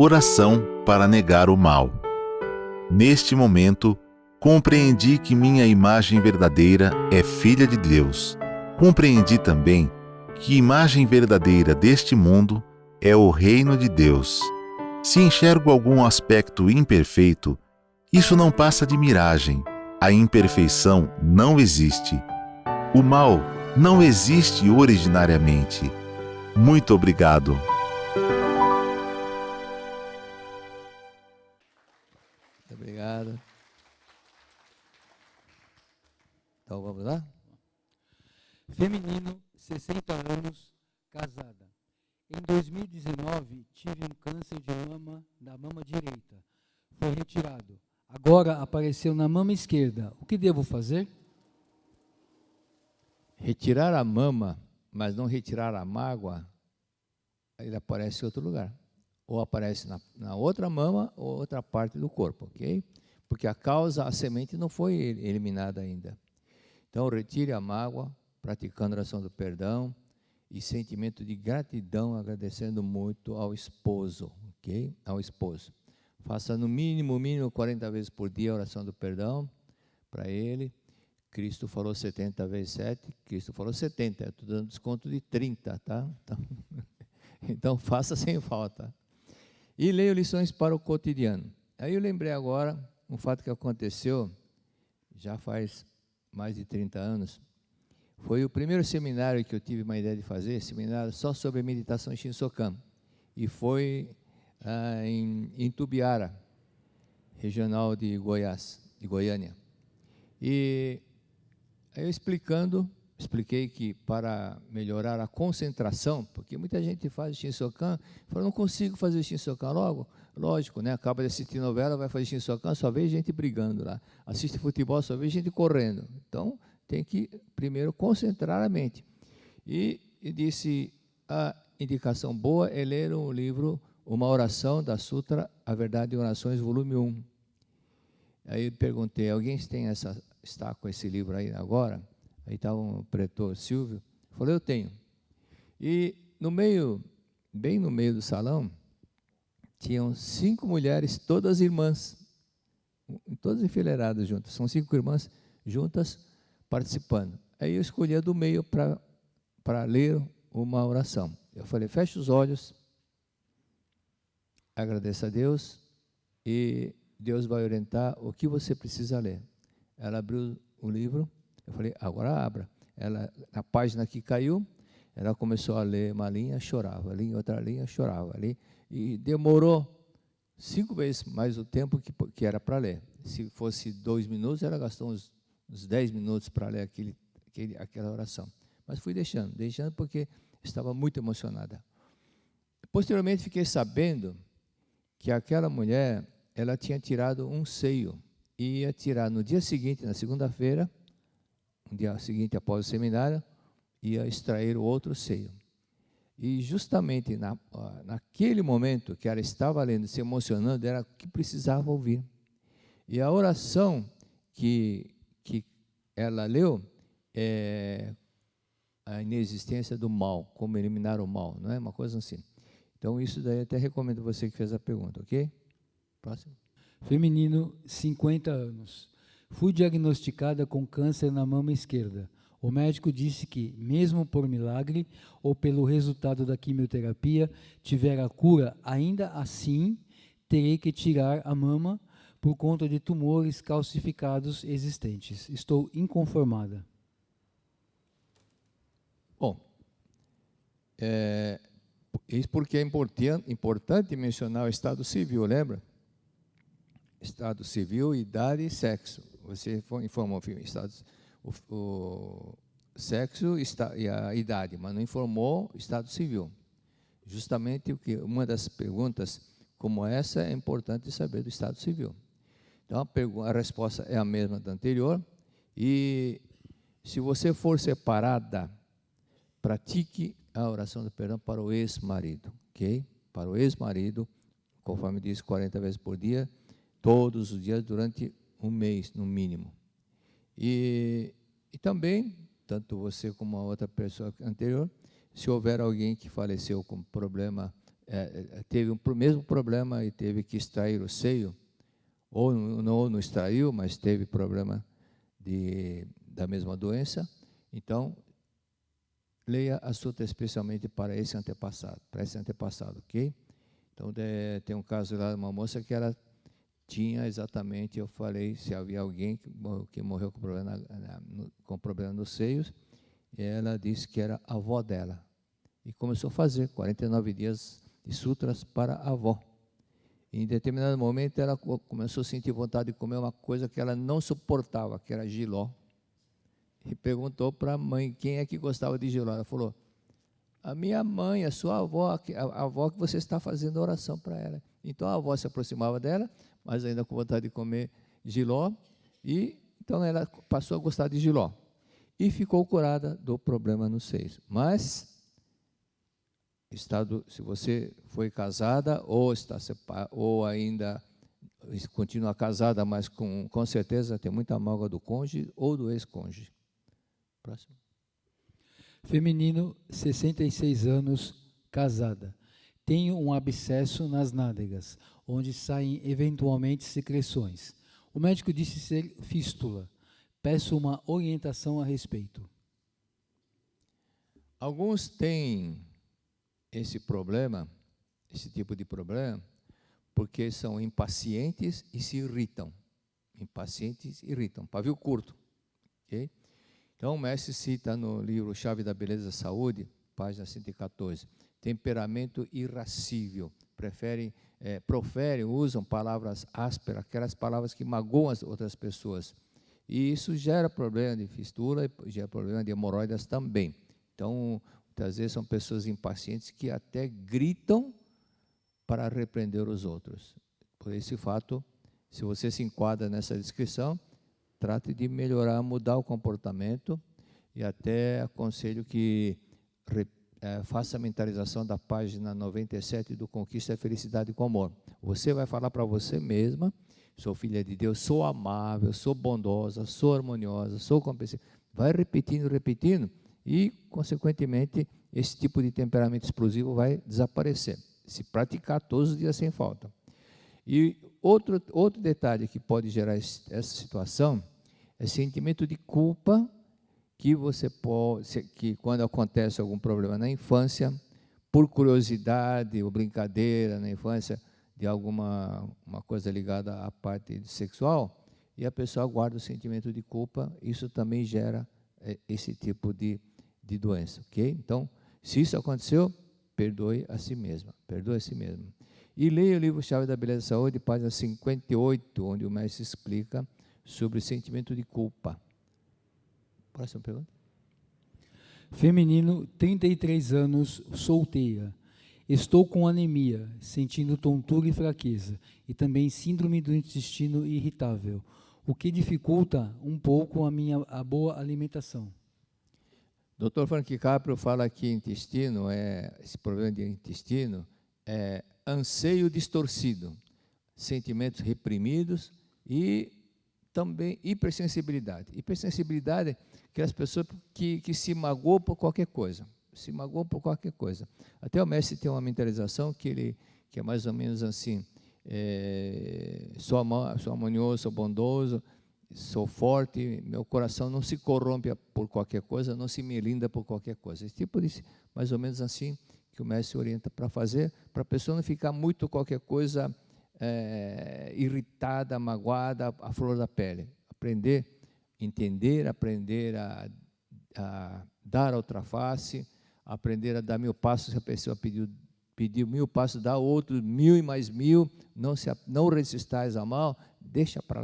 Oração para negar o mal. Neste momento, compreendi que minha imagem verdadeira é filha de Deus. Compreendi também que a imagem verdadeira deste mundo é o reino de Deus. Se enxergo algum aspecto imperfeito, isso não passa de miragem. A imperfeição não existe. O mal não existe originariamente. Muito obrigado. Muito obrigado. Então vamos lá? Feminino, 60 anos, casada. Em 2019, tive um câncer de mama da mama direita. Foi retirado. Agora apareceu na mama esquerda. O que devo fazer? Retirar a mama, mas não retirar a mágoa, ele aparece em outro lugar. Ou aparece na outra mama ou outra parte do corpo, ok? Porque a causa, a semente não foi eliminada ainda. Então, retire a mágoa, praticando a oração do perdão e sentimento de gratidão, agradecendo muito ao esposo, ok? Ao esposo. Faça no mínimo 40 vezes por dia a oração do perdão para ele. Cristo falou 70 vezes 7, Cristo falou 70, eu estou dando desconto de 30, tá? Então faça sem falta. E leio lições para o cotidiano. Aí eu lembrei agora um fato que aconteceu, já faz mais de 30 anos, foi o primeiro seminário que eu tive uma ideia de fazer, seminário só sobre meditação Shinsokan, e foi em Tubiara, regional de Goiás, de Goiânia. E aí eu expliquei que para melhorar a concentração, porque muita gente faz Shinsokan, fala, não consigo fazer Shinsokan logo. Lógico, né? Acaba de assistir novela, vai fazer Shinsokan, só vê gente brigando lá. Assiste futebol, só vê gente correndo. Então, tem que primeiro concentrar a mente. E disse, a indicação boa é ler um livro, uma oração da Sutra, A Verdade em Orações, volume 1. Aí eu perguntei, alguém está com esse livro aí agora? Aí estava o pretor Silvio, falou, eu tenho. E bem no meio do salão, tinham 5 mulheres, todas irmãs, todas enfileiradas juntas, são 5 irmãs juntas participando. Aí eu escolhi a do meio para ler uma oração. Eu falei, feche os olhos, agradeça a Deus e Deus vai orientar o que você precisa ler. Ela abriu o livro, eu falei, agora abra. Ela, na página que caiu, ela começou a ler uma linha, chorava, ali, outra linha, chorava, ali, e demorou 5 vezes mais o tempo que era para ler. Se fosse 2 minutos, ela gastou uns 10 minutos para ler aquela oração. Mas fui deixando porque estava muito emocionada. Posteriormente, fiquei sabendo que aquela mulher, ela tinha tirado um seio, e ia tirar no dia seguinte, na segunda-feira, no dia seguinte após o seminário, ia extrair o outro seio. E justamente naquele momento que ela estava lendo, se emocionando, era o que precisava ouvir. E a oração que ela leu é a inexistência do mal, como eliminar o mal, não é? Uma coisa assim. Então, isso daí eu até recomendo você que fez a pergunta, ok? Próximo. Feminino, 50 anos. Fui diagnosticada com câncer na mama esquerda. O médico disse que, mesmo por milagre ou pelo resultado da quimioterapia, tiver a cura, ainda assim, terei que tirar a mama por conta de tumores calcificados existentes. Estou inconformada. Bom, isso porque é importante mencionar o estado civil, lembra? Estado civil, idade e sexo. Você informou o sexo e a idade, mas não informou o estado civil. Justamente porque uma das perguntas como essa é importante saber do estado civil. Então a resposta é a mesma da anterior. E se você for separada, pratique a oração do perdão para o ex-marido, ok? Para o ex-marido, conforme diz, 40 vezes por dia, todos os dias durante um mês, no mínimo. E também, tanto você como a outra pessoa anterior, se houver alguém que faleceu com problema teve o mesmo problema e teve que extrair o seio, ou não extraiu, mas teve problema da mesma doença. Então, leia a Sutra especialmente para esse antepassado, ok? Então, tem um caso lá de uma moça que ela tinha exatamente, eu falei, se havia alguém que morreu com problema nos seios, e ela disse que era a avó dela. E começou a fazer 49 dias de sutras para a avó. E em determinado momento, ela começou a sentir vontade de comer uma coisa que ela não suportava, que era jiló. E perguntou para a mãe quem é que gostava de jiló. Ela falou: a minha mãe, a sua avó, a avó que você está fazendo oração para ela. Então a avó se aproximava dela, mas ainda com vontade de comer jiló, e então ela passou a gostar de jiló. E ficou curada do problema nos seios. Mas, se você foi casada, ou está separada, ou ainda continua casada, mas com certeza tem muita mágoa do cônjuge ou do ex-cônjuge. Próximo. Feminino, 66 anos, casada. Tenho um abscesso nas nádegas, onde saem eventualmente secreções. O médico disse ser fístula. Peço uma orientação a respeito. Alguns têm esse tipo de problema, porque são impacientes e se irritam. Impacientes e irritam. Pavio curto. Okay? Então, o mestre cita no livro Chave da Beleza e Saúde, página 114, temperamento irascível, usam palavras ásperas, aquelas palavras que magoam as outras pessoas. E isso gera problema de fistula e gera problema de hemorroidas também. Então, muitas vezes são pessoas impacientes que até gritam para repreender os outros. Por esse fato, se você se enquadra nessa descrição, trate de melhorar, mudar o comportamento, e até aconselho que faça a mentalização da página 97 do Conquista a Felicidade com Amor. Você vai falar para você mesma: sou filha de Deus, sou amável, sou bondosa, sou harmoniosa, sou compreensiva. Vai repetindo, e, consequentemente, esse tipo de temperamento explosivo vai desaparecer, se praticar todos os dias sem falta. E outro detalhe que pode gerar essa situação é sentimento de culpa que quando acontece algum problema na infância, por curiosidade ou brincadeira na infância, de uma coisa ligada à parte sexual, e a pessoa guarda o sentimento de culpa, isso também gera esse tipo de doença, ok? Então, se isso aconteceu, perdoe a si mesma. E leia o livro Chave da Beleza e Saúde, página 58, onde o mestre explica sobre o sentimento de culpa. Próxima pergunta. Feminino, 33 anos, solteira. Estou com anemia, sentindo tontura e fraqueza, e também síndrome do intestino irritável, o que dificulta um pouco a boa alimentação. Dr. Frank Caprio fala que esse problema de intestino é anseio distorcido, sentimentos reprimidos e também hipersensibilidade. Hipersensibilidade é aquelas pessoas que se magoam por qualquer coisa. Até o mestre tem uma mentalização que é mais ou menos assim: sou harmonioso, sou bondoso, sou forte, meu coração não se corrompe por qualquer coisa, não se melinda por qualquer coisa. Esse tipo de, mais ou menos assim, que o mestre orienta para fazer, para a pessoa não ficar muito qualquer coisa irritada, magoada, à flor da pele. Entender, aprender a dar outra face, aprender a dar 1000 passos. Se a pessoa pediu 1000 passos, dá outros 1000 e mais 1000, não resistais a mal, deixa para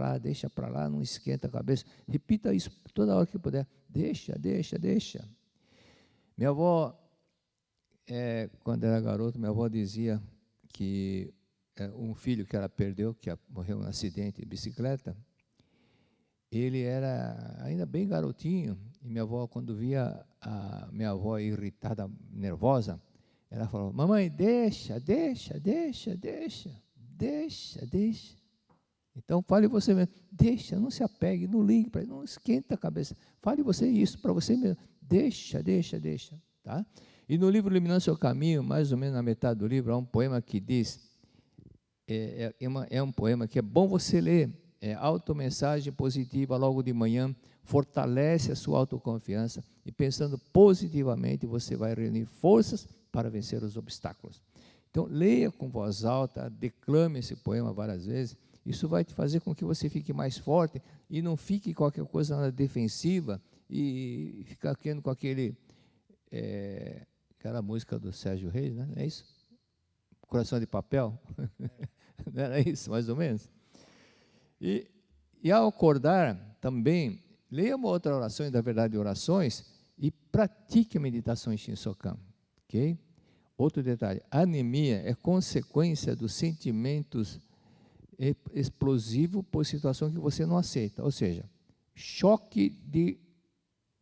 lá, não esquenta a cabeça. Repita isso toda hora que puder. Deixa. Minha avó, quando era garoto, minha avó dizia que um filho que ela perdeu, que morreu em um acidente de bicicleta, ele era ainda bem garotinho, e minha avó, quando via a minha avó irritada, nervosa, ela falou: mamãe, deixa. Então, fale você mesmo, deixa, não se apegue, não ligue para ele, não esquenta a cabeça. Fale você isso para você mesmo, deixa, tá? E no livro Iluminando Seu Caminho, mais ou menos na metade do livro, há um poema que diz, é um poema que é bom você ler, é automensagem positiva logo de manhã, fortalece a sua autoconfiança e pensando positivamente você vai reunir forças para vencer os obstáculos. Então, leia com voz alta, declame esse poema várias vezes, isso vai te fazer com que você fique mais forte e não fique qualquer coisa na defensiva e ficar querendo com aquela música do Sérgio Reis, né? Não é isso? Coração de papel? Não era isso, mais ou menos? E ao acordar também, leia uma outra oração, da verdade de orações, e pratique a meditação em Shinsokan, ok? Outro detalhe, a anemia é consequência dos sentimentos explosivos por situação que você não aceita, ou seja, choque de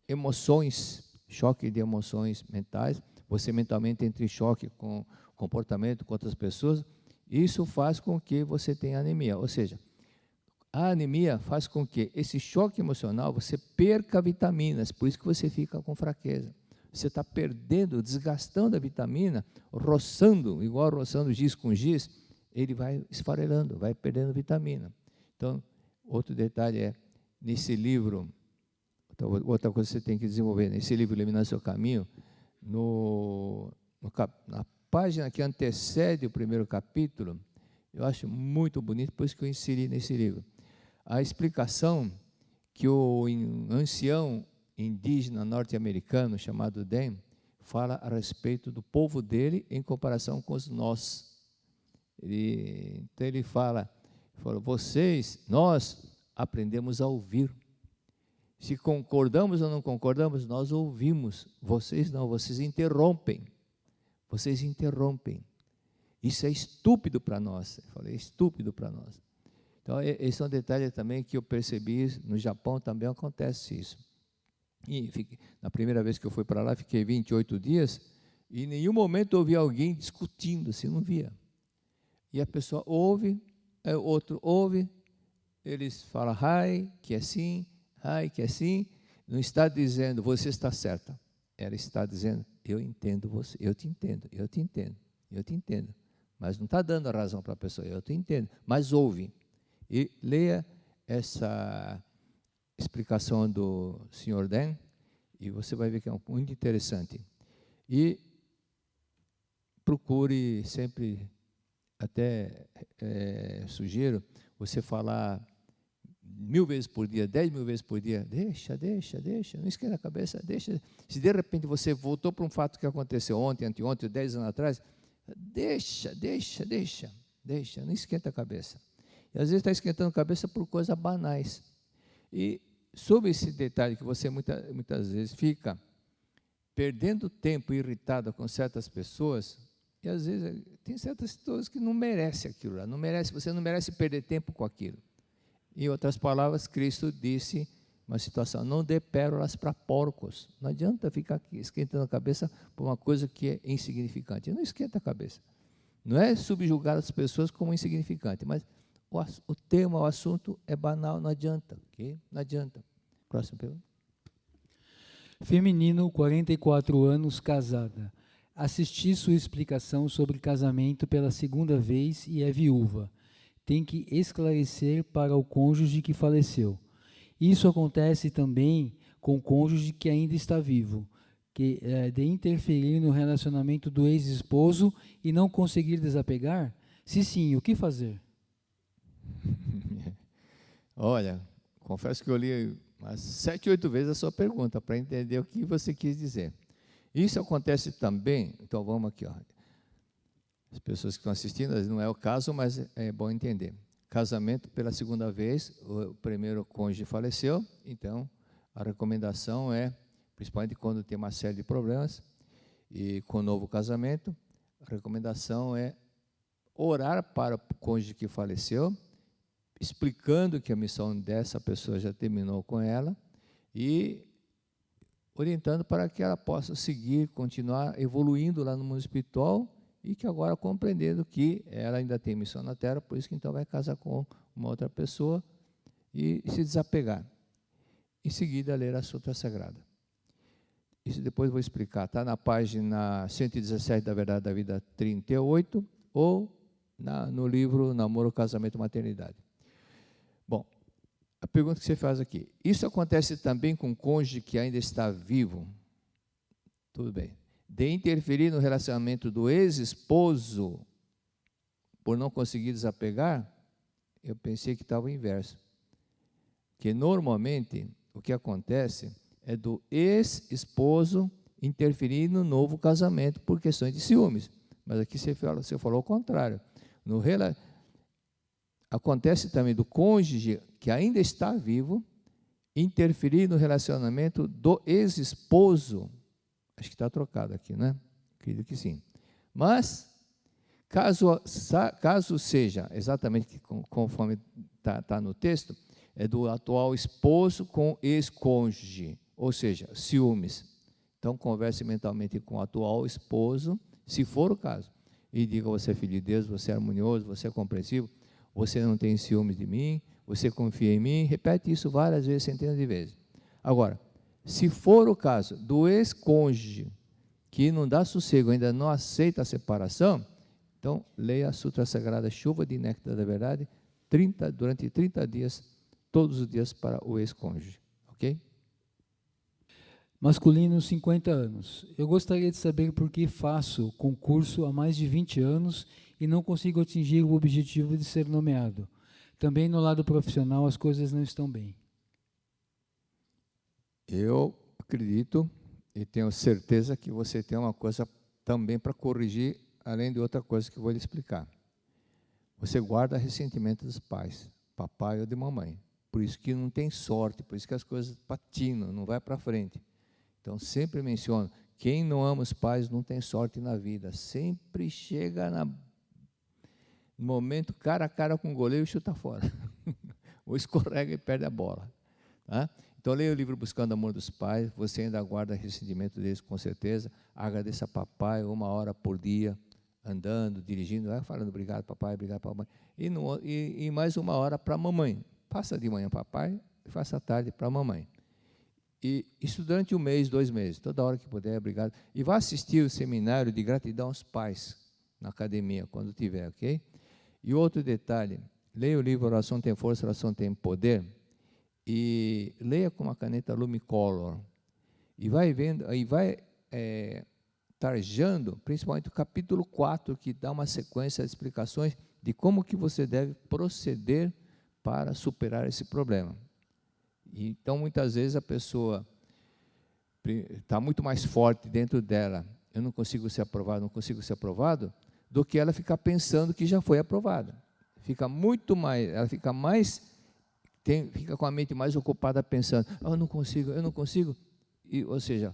emoções mentais, você mentalmente entra em choque com comportamento, com outras pessoas, isso faz com que você tenha anemia, ou seja, a anemia faz com que esse choque emocional você perca vitaminas, por isso que você fica com fraqueza. Você está perdendo, desgastando a vitamina, roçando, igual roçando giz com giz, ele vai esfarelando, vai perdendo vitamina. Então, outro detalhe é, nesse livro, outra coisa que você tem que desenvolver, nesse livro Iluminando Seu Caminho, na página que antecede o primeiro capítulo, eu acho muito bonito, por isso que eu inseri nesse livro. A explicação que o ancião indígena norte-americano chamado Dan fala a respeito do povo dele em comparação com os nós. Então ele fala, nós aprendemos a ouvir. Se concordamos ou não concordamos, nós ouvimos. Vocês não, vocês interrompem. Isso é estúpido para nós. Eu falei, é estúpido para nós. Então, esse é um detalhe também que eu percebi, no Japão também acontece isso. E na primeira vez que eu fui para lá, fiquei 28 dias, e em nenhum momento eu ouvi alguém discutindo, assim, não via. E a pessoa ouve, o outro ouve, eles falam, hi, que é sim, hi, que é sim, não está dizendo, você está certa. Ela está dizendo, eu entendo você, eu te entendo. Mas não está dando a razão para a pessoa, eu te entendo, mas ouve. E leia essa explicação do Sr. Dan, e você vai ver que é muito interessante. E procure sempre, até sugiro, você falar 1000 vezes por dia, 10.000 vezes por dia, deixa, não esquenta a cabeça, deixa. Se de repente você voltou para um fato que aconteceu ontem, anteontem, 10 anos atrás, deixa, não esquenta a cabeça. E às vezes está esquentando a cabeça por coisas banais. E sobre esse detalhe que você muitas vezes fica perdendo tempo irritado com certas pessoas, e às vezes tem certas pessoas que não merecem aquilo lá, você não merece perder tempo com aquilo. Em outras palavras, Cristo disse uma situação, não dê pérolas para porcos. Não adianta ficar aqui esquentando a cabeça por uma coisa que é insignificante. Não esquenta a cabeça. Não é subjugar as pessoas como insignificante, mas o tema, o assunto é banal, não adianta, ok? Não adianta. Próximo pergunta. Feminino, 44 anos, casada. Assisti sua explicação sobre casamento pela segunda vez e é viúva. Tem que esclarecer para o cônjuge que faleceu. Isso acontece também com o cônjuge que ainda está vivo, de interferir no relacionamento do ex-esposo e não conseguir desapegar? Se sim, o que fazer? Olha, confesso que eu li umas 7, 8 vezes a sua pergunta para entender o que você quis dizer. Isso acontece também, então vamos aqui, ó. As pessoas que estão assistindo, não é o caso, mas é bom entender. Casamento pela segunda vez, o primeiro cônjuge faleceu, então a recomendação é, principalmente quando tem uma série de problemas, e com o novo casamento, a recomendação é orar para o cônjuge que faleceu, explicando que a missão dessa pessoa já terminou com ela e orientando para que ela possa seguir, continuar evoluindo lá no mundo espiritual e que agora compreendendo que ela ainda tem missão na Terra, por isso que então vai casar com uma outra pessoa e se desapegar. Em seguida, ler a Sutra Sagrada. Isso depois eu vou explicar. Está na página 117 da Verdade da Vida 38 ou no livro Namoro, Casamento e Maternidade. Bom, a pergunta que você faz aqui. Isso acontece também com o cônjuge que ainda está vivo? Tudo bem. De interferir no relacionamento do ex-esposo por não conseguir desapegar? Eu pensei que estava o inverso. Que normalmente o que acontece é do ex-esposo interferir no novo casamento por questões de ciúmes. Mas aqui você falou o contrário. Acontece também do cônjuge que ainda está vivo interferir no relacionamento do ex-esposo. Acho que está trocado aqui, né? Acredito que sim. Mas, caso seja exatamente conforme está no texto, é do atual esposo com ex-cônjuge, ou seja, ciúmes. Então, converse mentalmente com o atual esposo, se for o caso, e diga: você é filho de Deus, você é harmonioso, você é compreensivo, você não tem ciúmes de mim, você confia em mim. Repete isso várias vezes, centenas de vezes. Agora, se for o caso do ex-cônjuge que não dá sossego, ainda não aceita a separação, então leia a Sutra Sagrada Chuva de Néctar da Verdade durante 30 dias, todos os dias, para o ex-cônjuge, ok? Masculino, 50 anos. Eu gostaria de saber por que faço concurso há mais de 20 anos e não consigo atingir o objetivo de ser nomeado. Também no lado profissional as coisas não estão bem. Eu acredito e tenho certeza que você tem uma coisa também para corrigir, além de outra coisa que eu vou lhe explicar. Você guarda ressentimento dos pais, papai ou de mamãe. Por isso que não tem sorte, por isso que as coisas patinam, não vai para frente. Então, sempre menciono, quem não ama os pais não tem sorte na vida. Sempre chega no momento cara a cara com o goleiro e chuta fora. Ou escorrega e perde a bola. Tá? Então, leia o livro Buscando o Amor dos Pais. Você ainda guarda ressentimento deles, com certeza. Agradeça a papai 1 hora por dia, andando, dirigindo, falando obrigado papai, obrigado papai. E mais 1 hora para a mamãe. Faça de manhã papai e faça à tarde para a mamãe. E isso durante 1 mês, 2 meses, toda hora que puder, obrigado. E vá assistir o seminário de gratidão aos pais, na academia, quando tiver, ok? E outro detalhe, leia o livro Oração Tem Força, Oração Tem Poder, e leia com uma caneta Lumicolor, e vai vendo, e vai tarjando, principalmente o capítulo 4, que dá uma sequência de explicações de como que você deve proceder para superar esse problema. Então, muitas vezes a pessoa está muito mais forte dentro dela, eu não consigo ser aprovado, não consigo ser aprovado, do que ela ficar pensando que já foi aprovada. Fica muito mais, ela fica fica com a mente mais ocupada pensando, eu não consigo, ou seja,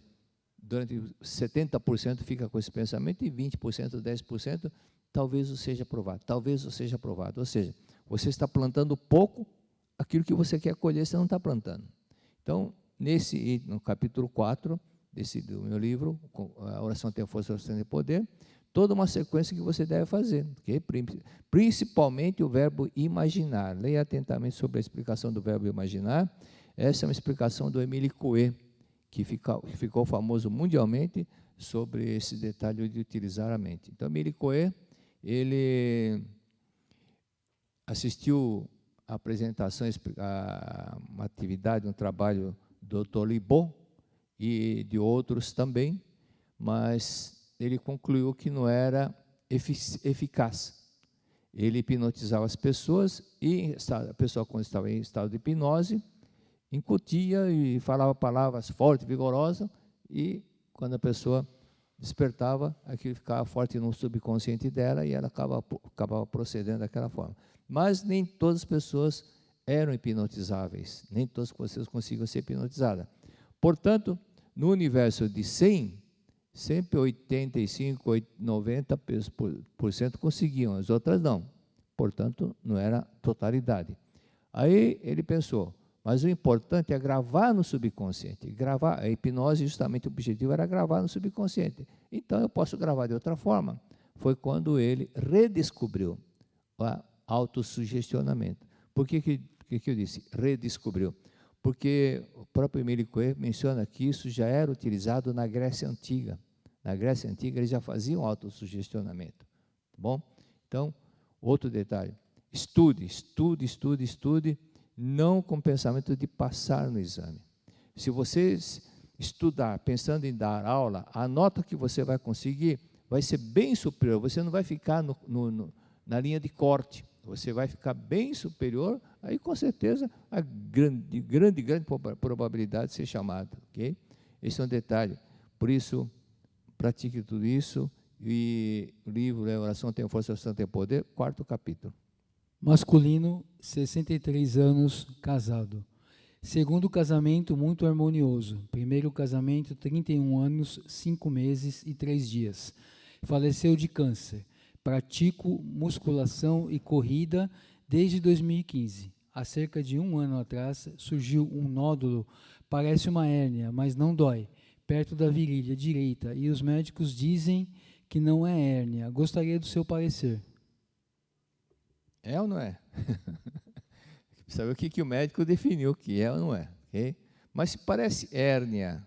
durante 70% fica com esse pensamento e 20%, 10%, talvez eu seja aprovado, ou seja, você está plantando pouco aquilo que você quer colher, você não está plantando. Então, no capítulo 4 do meu livro, A Oração Tem Força, a Oração Tem Poder, toda uma sequência que você deve fazer, okay? Principalmente o verbo imaginar. Leia atentamente sobre a explicação do verbo imaginar. Essa é uma explicação do Émile Coué, que ficou famoso mundialmente sobre esse detalhe de utilizar a mente. Então, Émile Coué, ele assistiu a apresentação, uma atividade, um trabalho do Dr. Libot e de outros também, mas ele concluiu que não era eficaz. Ele hipnotizava as pessoas e a pessoa, quando estava em estado de hipnose, incutia e falava palavras fortes, vigorosas, e quando a pessoa despertava, aquilo ficava forte no subconsciente dela e ela acabava procedendo daquela forma. Mas nem todas as pessoas eram hipnotizáveis, nem todas as pessoas conseguiam ser hipnotizadas. Portanto, no universo de 100, sempre 85%, 90% conseguiam, as outras não. Portanto, não era totalidade. Aí ele pensou, mas o importante é gravar no subconsciente. A hipnose, justamente o objetivo era gravar no subconsciente. Então, eu posso gravar de outra forma. Foi quando ele redescobriu o autossugestionamento. Por que eu disse redescobriu? porque o próprio Emile Coué menciona que isso já era utilizado na Grécia Antiga. Na Grécia Antiga eles já faziam autossugestionamento, tá bom? Então, outro detalhe, estude, não com o pensamento de passar no exame. Se você estudar pensando em dar aula, a nota que você vai conseguir vai ser bem superior, você não vai ficar na linha de corte, você vai ficar bem superior, aí com certeza a grande probabilidade de ser chamado, ok? Esse é um detalhe, por isso, pratique tudo isso, e o livro é Oração Tem Força, Oração Tem Poder, 4º capítulo. Masculino, 63 anos, casado. Segundo casamento, muito harmonioso. Primeiro casamento, 31 anos, 5 meses e 3 dias. Faleceu de câncer. Pratico musculação e corrida desde 2015. Há cerca de 1 ano atrás, surgiu um nódulo, parece uma hérnia, mas não dói, perto da virilha direita, e os médicos dizem que não é hérnia. Gostaria do seu parecer. É ou não é? Sabe o que o médico definiu que é ou não é, ok? Mas se parece hérnia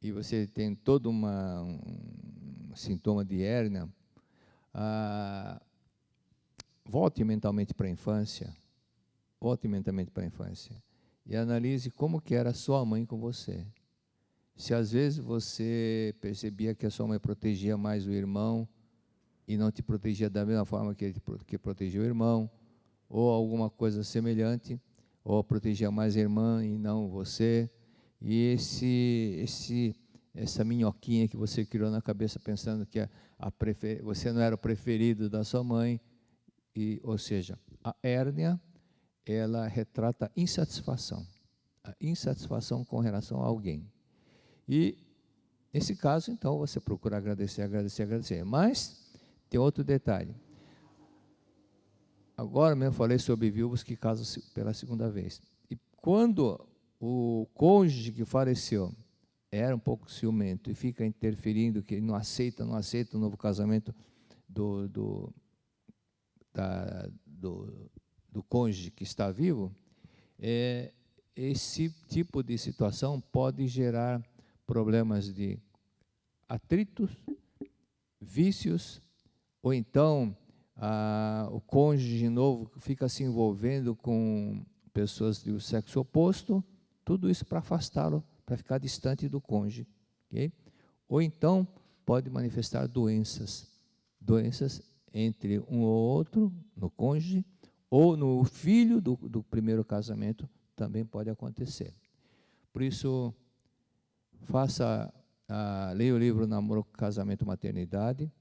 e você tem todo um sintoma de hérnia, volte mentalmente para a infância, e analise como que era a sua mãe com você. Se às vezes você percebia que a sua mãe protegia mais o irmão e não te protegia da mesma forma que protegia o irmão, ou alguma coisa semelhante, ou protegia mais a irmã e não você, e essa minhoquinha que você criou na cabeça pensando que você não era o preferido da sua mãe, ou seja, a hérnia, ela retrata insatisfação, a insatisfação com relação a alguém. E, nesse caso, então, você procura agradecer. Mas, tem outro detalhe. Agora mesmo falei sobre viúvos que casam pela segunda vez. E quando o cônjuge que faleceu era um pouco ciumento e fica interferindo, que não aceita o novo casamento do cônjuge que está vivo, esse tipo de situação pode gerar problemas de atritos, vícios, ou então o cônjuge novo fica se envolvendo com pessoas do sexo oposto, tudo isso para afastá-lo, para ficar distante do cônjuge, ok? Ou então pode manifestar doenças entre um ou outro, no cônjuge, ou no filho do primeiro casamento, também pode acontecer. Por isso, leia o livro Namoro, Casamento, Maternidade.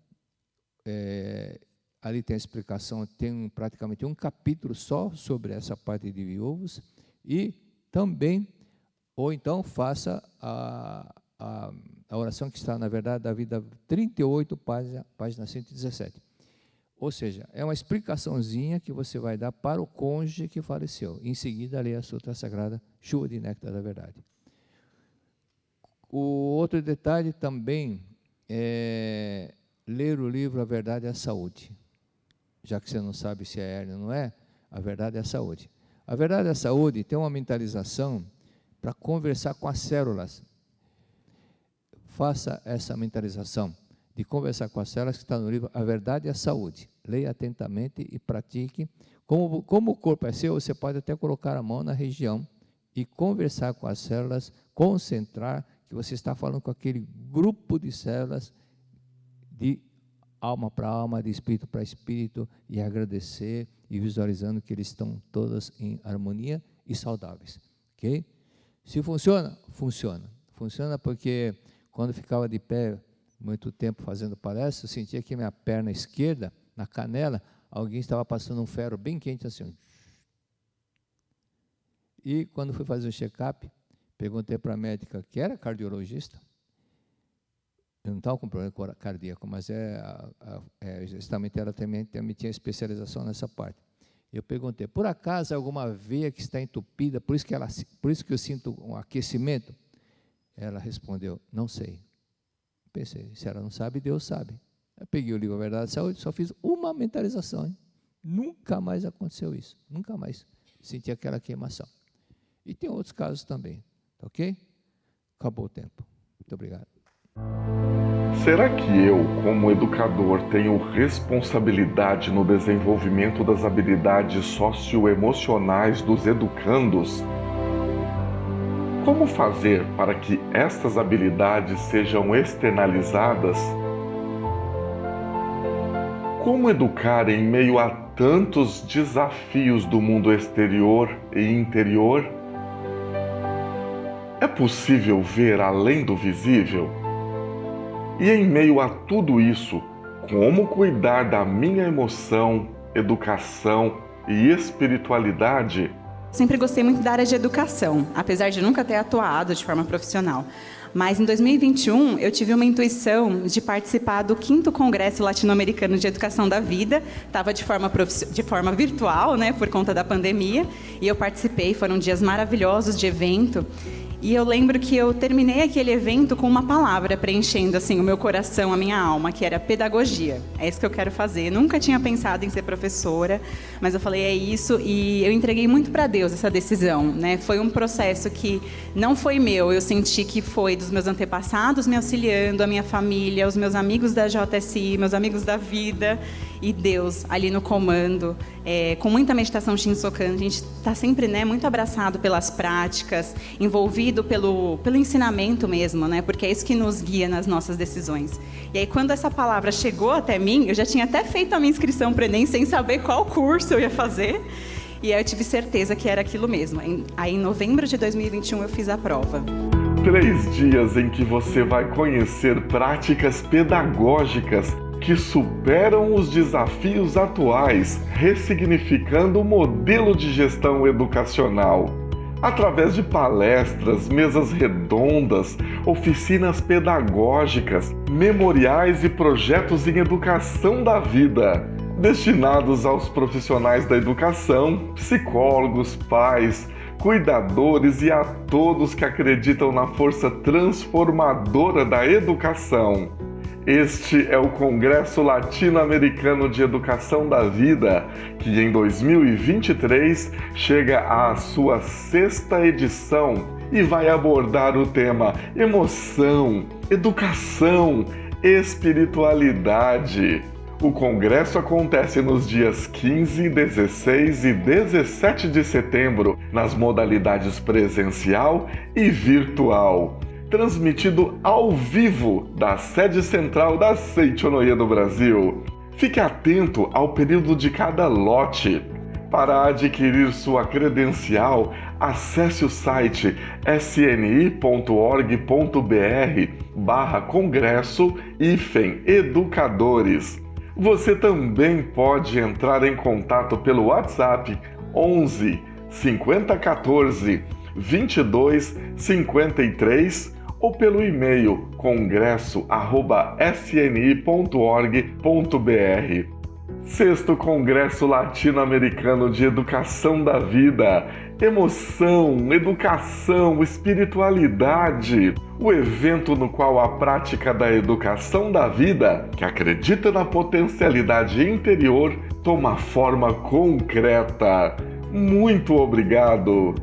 Ali tem a explicação, tem praticamente um capítulo só sobre essa parte de viúvos, e também, ou então faça a oração que está, na verdade, da vida 38, página 117. Ou seja, é uma explicaçãozinha que você vai dar para o cônjuge que faleceu. Em seguida, leia a Sutra Sagrada, Chuva de Néctar da Verdade. O outro detalhe também é ler o livro A Verdade é a Saúde. Já que você não sabe se é hérnia ou não é, a verdade é a saúde. A verdade é a saúde tem uma mentalização para conversar com as células. Faça essa mentalização de conversar com as células que está no livro A Verdade é a Saúde. Leia atentamente e pratique. Como o corpo é seu, você pode até colocar a mão na região e conversar com as células, concentrar que você está falando com aquele grupo de células de alma para alma, de espírito para espírito, e agradecer e visualizando que eles estão todas em harmonia e saudáveis, ok? Se funciona, funciona. Funciona porque quando ficava de pé muito tempo fazendo palestra, eu sentia que minha perna esquerda, na canela, alguém estava passando um ferro bem quente assim. E quando fui fazer o check-up, perguntei para a médica, que era cardiologista, eu não estava com problema cardíaco, mas justamente ela também tinha especialização nessa parte. Eu perguntei, por acaso alguma veia que está entupida, por isso que eu sinto um aquecimento? Ela respondeu, não sei. Pensei, se ela não sabe, Deus sabe. Eu peguei o livro A Verdade e Saúde, só fiz uma mentalização. Hein? Nunca mais aconteceu isso, nunca mais senti aquela queimação. E tem outros casos também, tá ok? Acabou o tempo. Muito obrigado. Será que eu, como educador, tenho responsabilidade no desenvolvimento das habilidades socioemocionais dos educandos? Como fazer para que estas habilidades sejam externalizadas? Como educar em meio a tantos desafios do mundo exterior e interior? É possível ver além do visível? E em meio a tudo isso, como cuidar da minha emoção, educação e espiritualidade? Sempre gostei muito da área de educação, apesar de nunca ter atuado de forma profissional. Mas em 2021 eu tive uma intuição de participar do 5º Congresso Latino-Americano de Educação da Vida. Estava de forma virtual, né, por conta da pandemia, e eu participei. Foram dias maravilhosos de evento. E eu lembro que eu terminei aquele evento com uma palavra preenchendo assim o meu coração, a minha alma, que era pedagogia. É isso que eu quero fazer. Nunca tinha pensado em ser professora, mas eu falei, é isso, e eu entreguei muito para Deus essa decisão, né? Foi um processo que não foi meu, eu senti que foi dos meus antepassados me auxiliando, a minha família, os meus amigos da JSI, meus amigos da vida, e Deus ali no comando, com muita meditação Shinsokan. A gente está sempre, né, muito abraçado pelas práticas, envolvido pelo ensinamento mesmo, né, porque é isso que nos guia nas nossas decisões. E aí, quando essa palavra chegou até mim, eu já tinha até feito a minha inscrição para o Enem sem saber qual curso eu ia fazer, e aí eu tive certeza que era aquilo mesmo. Aí, em novembro de 2021, eu fiz a prova. 3 dias em que você vai conhecer práticas pedagógicas que superam os desafios atuais, ressignificando o modelo de gestão educacional. Através de palestras, mesas redondas, oficinas pedagógicas, memoriais e projetos em educação da vida, destinados aos profissionais da educação, psicólogos, pais, cuidadores e a todos que acreditam na força transformadora da educação. Este é o Congresso Latino-Americano de Educação da Vida, que em 2023 chega à sua 6ª edição e vai abordar o tema emoção, educação, espiritualidade. O congresso acontece nos dias 15, 16 e 17 de setembro, nas modalidades presencial e virtual. Transmitido ao vivo da sede central da Seichonoye do Brasil. Fique atento ao período de cada lote. Para adquirir sua credencial, acesse o site sni.org.br/congresso-educadores. Você também pode entrar em contato pelo WhatsApp 11 5014 22 53 ou pelo e-mail congresso@sni.org.br. 6º Congresso Latino-Americano de Educação da Vida. Emoção, educação, espiritualidade. O evento no qual a prática da educação da vida, que acredita na potencialidade interior, toma forma concreta. Muito obrigado!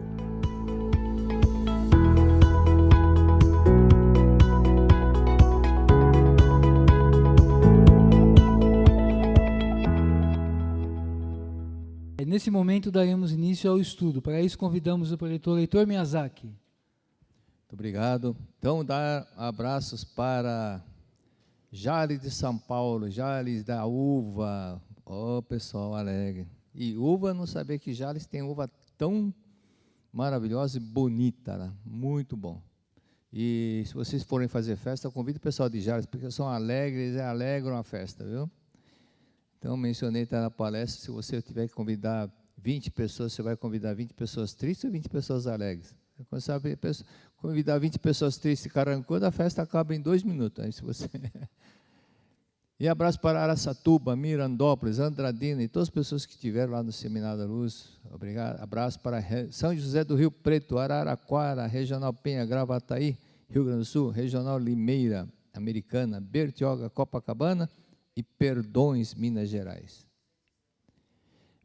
Nesse momento, daremos início ao estudo. Para isso, convidamos o preletor Heitor Miyazaki. Muito obrigado. Então, dar abraços para Jales de São Paulo, Jales da Uva. Pessoal alegre. E uva, não sabia que Jales tem uva tão maravilhosa e bonita, né? Muito bom. E se vocês forem fazer festa, eu convido o pessoal de Jales, porque são alegres e alegram a festa, viu? Então, mencionei na palestra, se você tiver que convidar 20 pessoas, você vai convidar 20 pessoas tristes ou 20 pessoas alegres? Quando você convidar 20 pessoas tristes e carrancudas, a festa acaba em 2 minutos. Aí, se você... E abraço para Araçatuba, Mirandópolis, Andradina e todas as pessoas que estiveram lá no Seminário da Luz. Obrigado. Abraço para São José do Rio Preto, Araraquara, Regional Penha, Gravataí, Rio Grande do Sul, Regional Limeira, Americana, Bertioga, Copacabana e Perdões, Minas Gerais.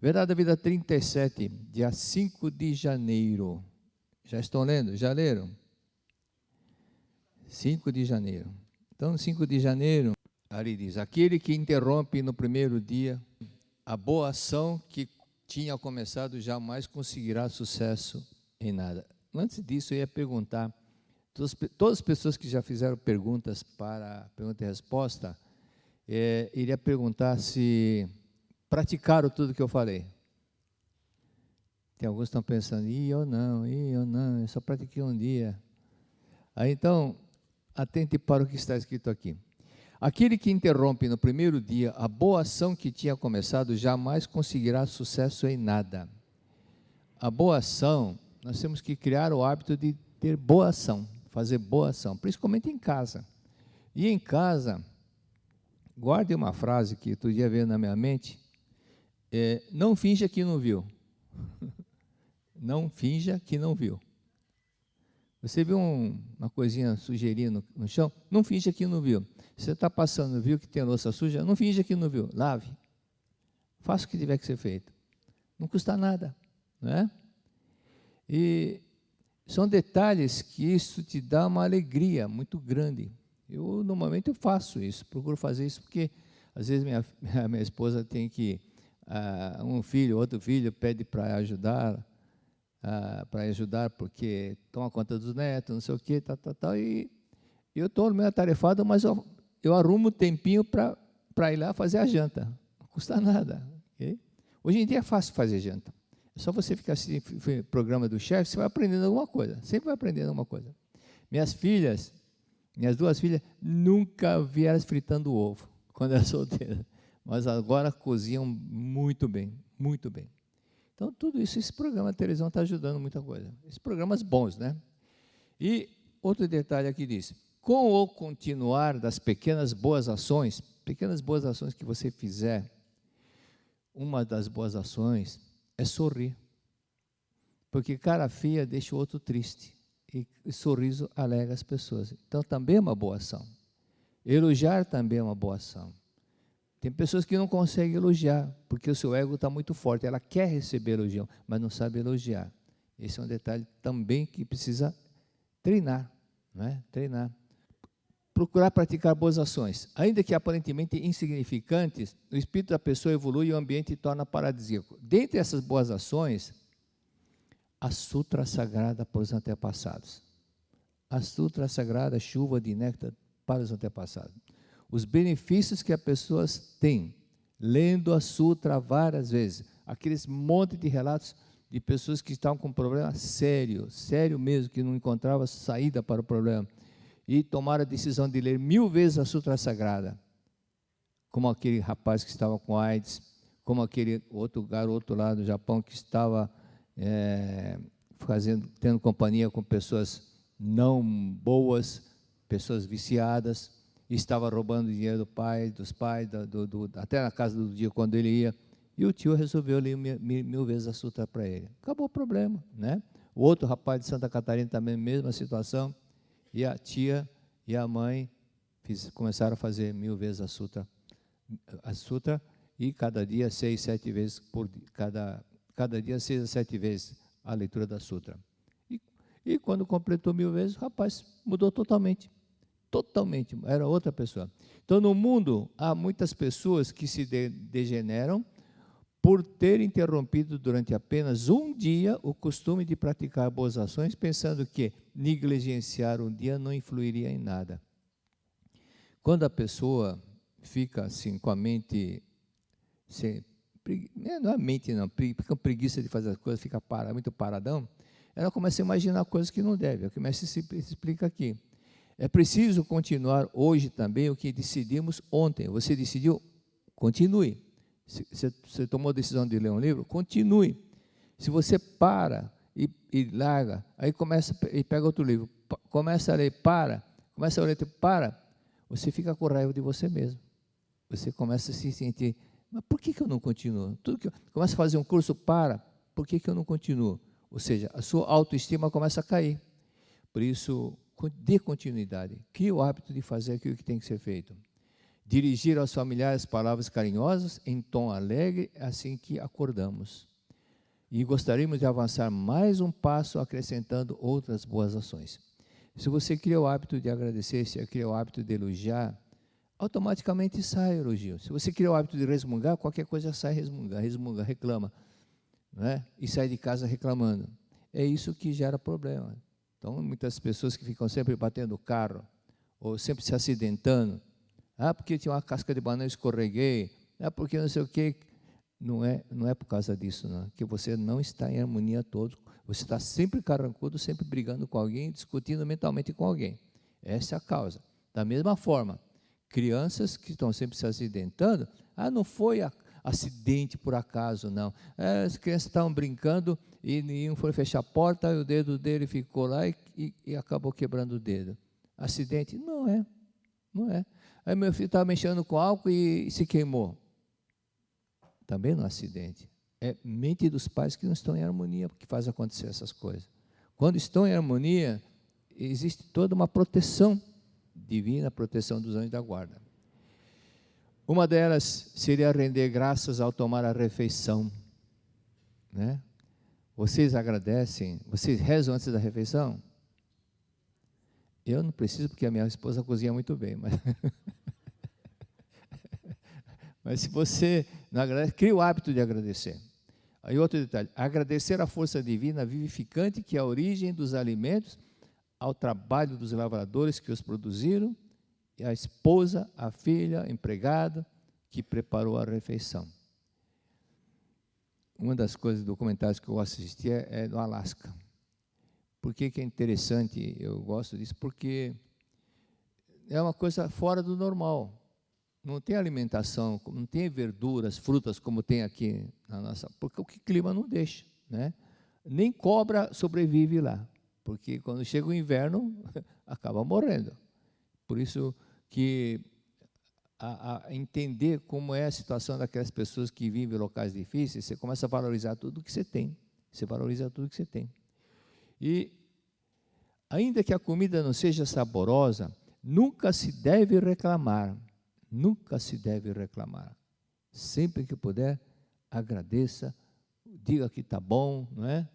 Verdade da Vida 37, dia 5 de janeiro. Já estão lendo? Já leram? 5 de janeiro. Então, 5 de janeiro, ali diz: aquele que interrompe no primeiro dia a boa ação que tinha começado jamais conseguirá sucesso em nada. Antes disso, eu ia perguntar, todas as pessoas que já fizeram perguntas para pergunta e resposta, iria perguntar se praticaram tudo que eu falei. Tem alguns que estão pensando, eu não, eu só pratiquei um dia. Aí, então, atente para o que está escrito aqui. Aquele que interrompe no primeiro dia a boa ação que tinha começado, jamais conseguirá sucesso em nada. A boa ação, nós temos que criar o hábito de ter boa ação, fazer boa ação, principalmente em casa. E em casa, guarde uma frase que outro dia veio na minha mente, não finja que não viu. Não finja que não viu. Você viu uma coisinha sujeirinha no chão? Não finja que não viu. Você está passando, viu que tem louça suja? Não finja que não viu. Lave. Faça o que tiver que ser feito. Não custa nada, não é? E são detalhes que isso te dá uma alegria muito grande. Normalmente eu faço isso, procuro fazer isso porque às vezes minha esposa tem que, um filho, outro filho pede para ajudar porque toma conta dos netos, não sei o quê, tal, e eu estou meio atarefado, mas eu arrumo tempinho para ir lá fazer a janta, não custa nada. Okay? Hoje em dia é fácil fazer janta, é só você ficar assistindo o programa do chefe, você vai aprendendo alguma coisa, sempre vai aprendendo alguma coisa. Minhas duas filhas, nunca vi elas fritando ovo, quando eram solteiras, mas agora cozinham muito bem, muito bem. Então, tudo isso, esse programa de televisão está ajudando muita coisa. Esses programas bons, né? E outro detalhe aqui diz, com o continuar das pequenas boas ações que você fizer, uma das boas ações é sorrir. Porque cara feia deixa o outro triste. E sorriso alegra as pessoas. Então, também é uma boa ação. Elogiar também é uma boa ação. Tem pessoas que não conseguem elogiar, porque o seu ego está muito forte. Ela quer receber elogio, mas não sabe elogiar. Esse é um detalhe também que precisa treinar, não é? Treinar. Procurar praticar boas ações. Ainda que aparentemente insignificantes, o espírito da pessoa evolui e o ambiente torna paradisíaco. Dentre essas boas ações, a sutra sagrada para os antepassados. A sutra sagrada, chuva de néctar para os antepassados. Os benefícios que as pessoas têm, lendo a sutra várias vezes, aqueles monte de relatos de pessoas que estavam com um problema sério mesmo, que não encontravam saída para o problema, e tomaram a decisão de ler 1000 vezes a sutra sagrada, como aquele rapaz que estava com AIDS, como aquele outro garoto lá do Japão que estava tendo companhia com pessoas não boas, pessoas viciadas, estava roubando dinheiro do pai, dos pais, até na casa do tio quando ele ia, e o tio resolveu ler 1000 vezes a sutra para ele. Acabou o problema, né? O outro rapaz de Santa Catarina também, mesma situação, e a tia e a mãe começaram a fazer 1000 vezes a sutra, e cada dia 6, 7 vezes, cada dia 6 a 7 vezes a leitura da sutra. E quando completou 1000 vezes, o rapaz mudou totalmente, era outra pessoa. Então, no mundo, há muitas pessoas que se degeneram por ter interrompido durante apenas um dia o costume de praticar boas ações, pensando que negligenciar um dia não influiria em nada. Quando a pessoa fica assim com a mente, não é a mente não, fica com preguiça de fazer as coisas, fica muito paradão, ela começa a imaginar coisas que não deve, é o que o mestre se explica aqui. É preciso continuar hoje também o que decidimos ontem. Você decidiu? Continue. Você tomou a decisão de ler um livro? Continue. Se você para e larga, aí começa e pega outro livro, começa a ler, começa a ler, você fica com raiva de você mesmo. Você começa a se sentir, mas por que eu não continuo? Começa a fazer um curso, por que eu não continuo? Ou seja, a sua autoestima começa a cair. Por isso, dê continuidade, crie o hábito de fazer aquilo que tem que ser feito. Dirigir aos familiares palavras carinhosas, em tom alegre, assim que acordamos. E gostaríamos de avançar mais um passo acrescentando outras boas ações. Se você cria o hábito de agradecer, se cria o hábito de elogiar, automaticamente sai o elogio. Se você cria o hábito de resmungar, qualquer coisa sai resmunga, reclama, não é? E sai de casa reclamando. É isso que gera problema. Então, muitas pessoas que ficam sempre batendo o carro, ou sempre se acidentando, porque tinha uma casca de banana, eu escorreguei, porque não sei o quê. Não é por causa disso, não. Que você não está em harmonia todo. Você está sempre carrancudo, sempre brigando com alguém, discutindo mentalmente com alguém. Essa é a causa. Da mesma forma, crianças que estão sempre se acidentando, não foi acidente por acaso, não. As crianças estavam brincando e um foi fechar a porta, e o dedo dele ficou lá e acabou quebrando o dedo. Acidente? Não é. Aí meu filho estava mexendo com álcool e se queimou. Também não é acidente. É mente dos pais que não estão em harmonia, porque faz acontecer essas coisas. Quando estão em harmonia, existe toda uma proteção divina, proteção dos anjos da guarda. Uma delas seria render graças ao tomar a refeição, né? Vocês agradecem, vocês rezam antes da refeição? Eu não preciso, porque a minha esposa cozinha muito bem, mas se você não agradece, cria o hábito de agradecer. Aí outro detalhe, agradecer a força divina vivificante que é a origem dos alimentos, ao trabalho dos lavradores que os produziram, e a esposa, a filha, a empregada, que preparou a refeição. Uma das coisas, documentários que eu assisti é do Alasca. Por que é interessante, eu gosto disso? Porque é uma coisa fora do normal. Não tem alimentação, não tem verduras, frutas como tem aqui na nossa, porque o clima não deixa, né? Nem cobra sobrevive lá, porque quando chega o inverno, acaba morrendo. Por isso que a entender como é a situação daquelas pessoas que vivem em locais difíceis, você começa a valorizar tudo que você tem. Você valoriza tudo que você tem. E, ainda que a comida não seja saborosa, nunca se deve reclamar. Nunca se deve reclamar. Sempre que puder, agradeça, diga que está bom, não é?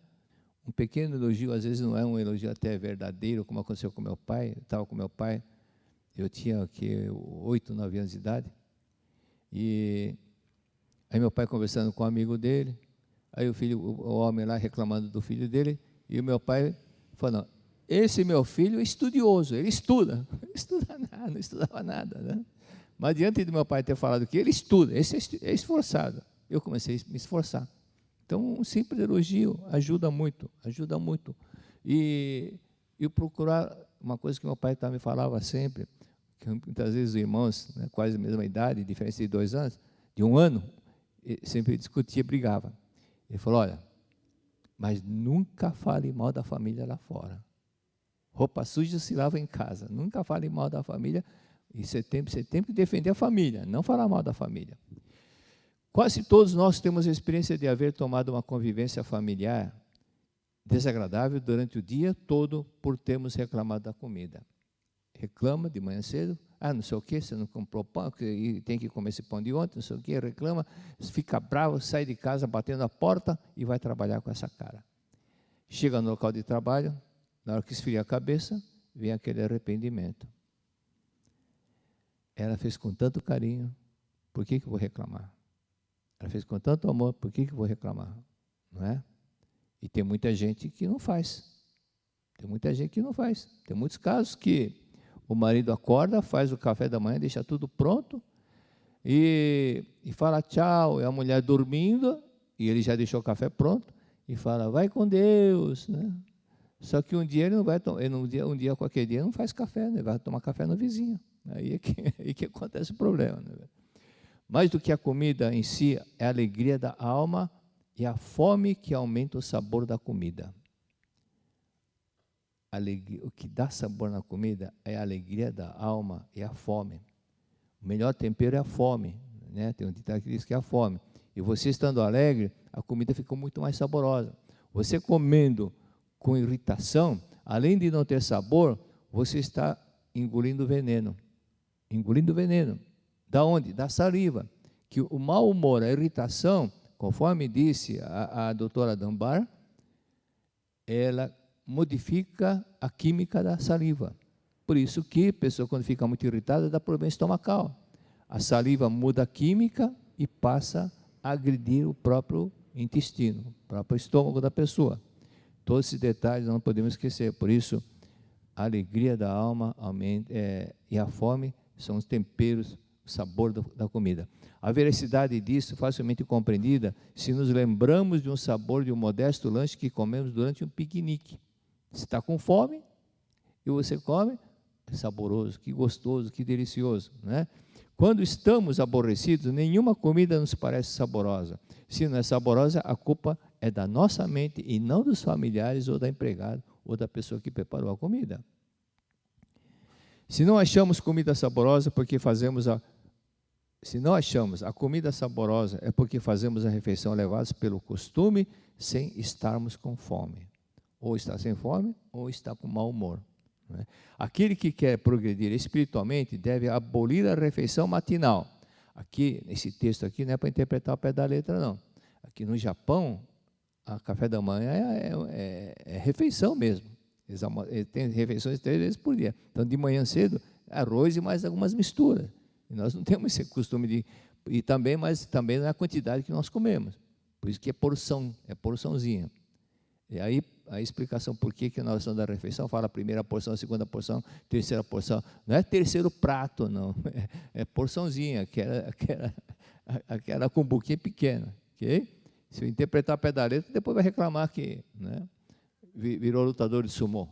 Um pequeno elogio, às vezes não é um elogio até verdadeiro, como aconteceu com meu pai. Eu estava com meu pai, eu tinha aqui 8, 9 anos de idade, e aí meu pai conversando com um amigo dele, aí o homem lá reclamando do filho dele, e o meu pai falando, esse meu filho é estudioso, ele estuda, não estudava nada, né? Mas diante do meu pai ter falado que ele estuda, esse é esforçado, eu comecei a me esforçar. Então, um simples elogio ajuda muito, E procurar, uma coisa que meu pai também falava sempre, que muitas vezes os irmãos, né, quase a mesma idade, diferença de 2 anos, de 1 ano, sempre discutia, brigava. Ele falou, olha, mas nunca fale mal da família lá fora. Roupa suja se lava em casa, nunca fale mal da família, e você tem que defender a família, não falar mal da família. Quase todos nós temos a experiência de haver tomado uma convivência familiar desagradável durante o dia todo por termos reclamado da comida. Reclama de manhã cedo, não sei o que, você não comprou pão, e tem que comer esse pão de ontem, não sei o que, reclama, fica bravo, sai de casa batendo a porta e vai trabalhar com essa cara. Chega no local de trabalho, na hora que esfria a cabeça, vem aquele arrependimento. Ela fez com tanto carinho, por que eu vou reclamar? Ela fez com tanto amor, por que eu vou reclamar? Não é? E tem muita gente que não faz. Tem muitos casos que o marido acorda, faz o café da manhã, deixa tudo pronto e fala tchau, e a mulher dormindo, e ele já deixou o café pronto, e fala, vai com Deus, né? Só que um dia ele não vai tomar, qualquer dia não faz café, né? Vai tomar café no vizinho. Aí é que acontece o problema, né? Mais do que a comida em si, é a alegria da alma e a fome que aumenta o sabor da comida. O que dá sabor na comida é a alegria da alma e a fome. O melhor tempero é a fome, né? Tem um ditado que diz que é a fome. E você estando alegre, a comida fica muito mais saborosa. Você comendo com irritação, além de não ter sabor, você está engolindo veneno. Da onde? Da saliva. Que o mau humor, a irritação, Conforme disse a doutora Dunbar, ela modifica a química da saliva. Por isso que a pessoa, quando fica muito irritada, dá problema estomacal. A saliva muda a química e passa a agredir o próprio intestino, o próprio estômago da pessoa. Todos esses detalhes não podemos esquecer. Por isso, a alegria da alma e a fome são os temperos, o sabor da comida. A veracidade disso é facilmente compreendida se nos lembramos de um sabor de um modesto lanche que comemos durante um piquenique. Você está com fome e você come, é saboroso, que gostoso, que delicioso, né? Quando estamos aborrecidos, nenhuma comida nos parece saborosa. Se não é saborosa, a culpa é da nossa mente e não dos familiares ou da empregada ou da pessoa que preparou a comida. Se não achamos comida saborosa, Se não achamos a comida saborosa, é porque fazemos a refeição levados pelo costume, sem estarmos com fome. Ou está sem fome, ou está com mau humor. Né? Aquele que quer progredir espiritualmente deve abolir a refeição matinal. Aqui, nesse texto aqui, não é para interpretar ao pé da letra, não. Aqui no Japão, a café da manhã é refeição mesmo. Eles têm refeições 3 vezes por dia. Então, de manhã cedo, arroz e mais algumas misturas. E nós não temos esse costume mas também não é a quantidade que nós comemos. Por isso que é porçãozinha. E aí a explicação por que na oração da refeição fala a primeira porção, a segunda porção, terceira porção. Não é terceiro prato, não. É porçãozinha, aquela cumbuquinha pequena. Okay? Se eu interpretar a pé da letra, depois vai reclamar que, né, virou lutador de sumô.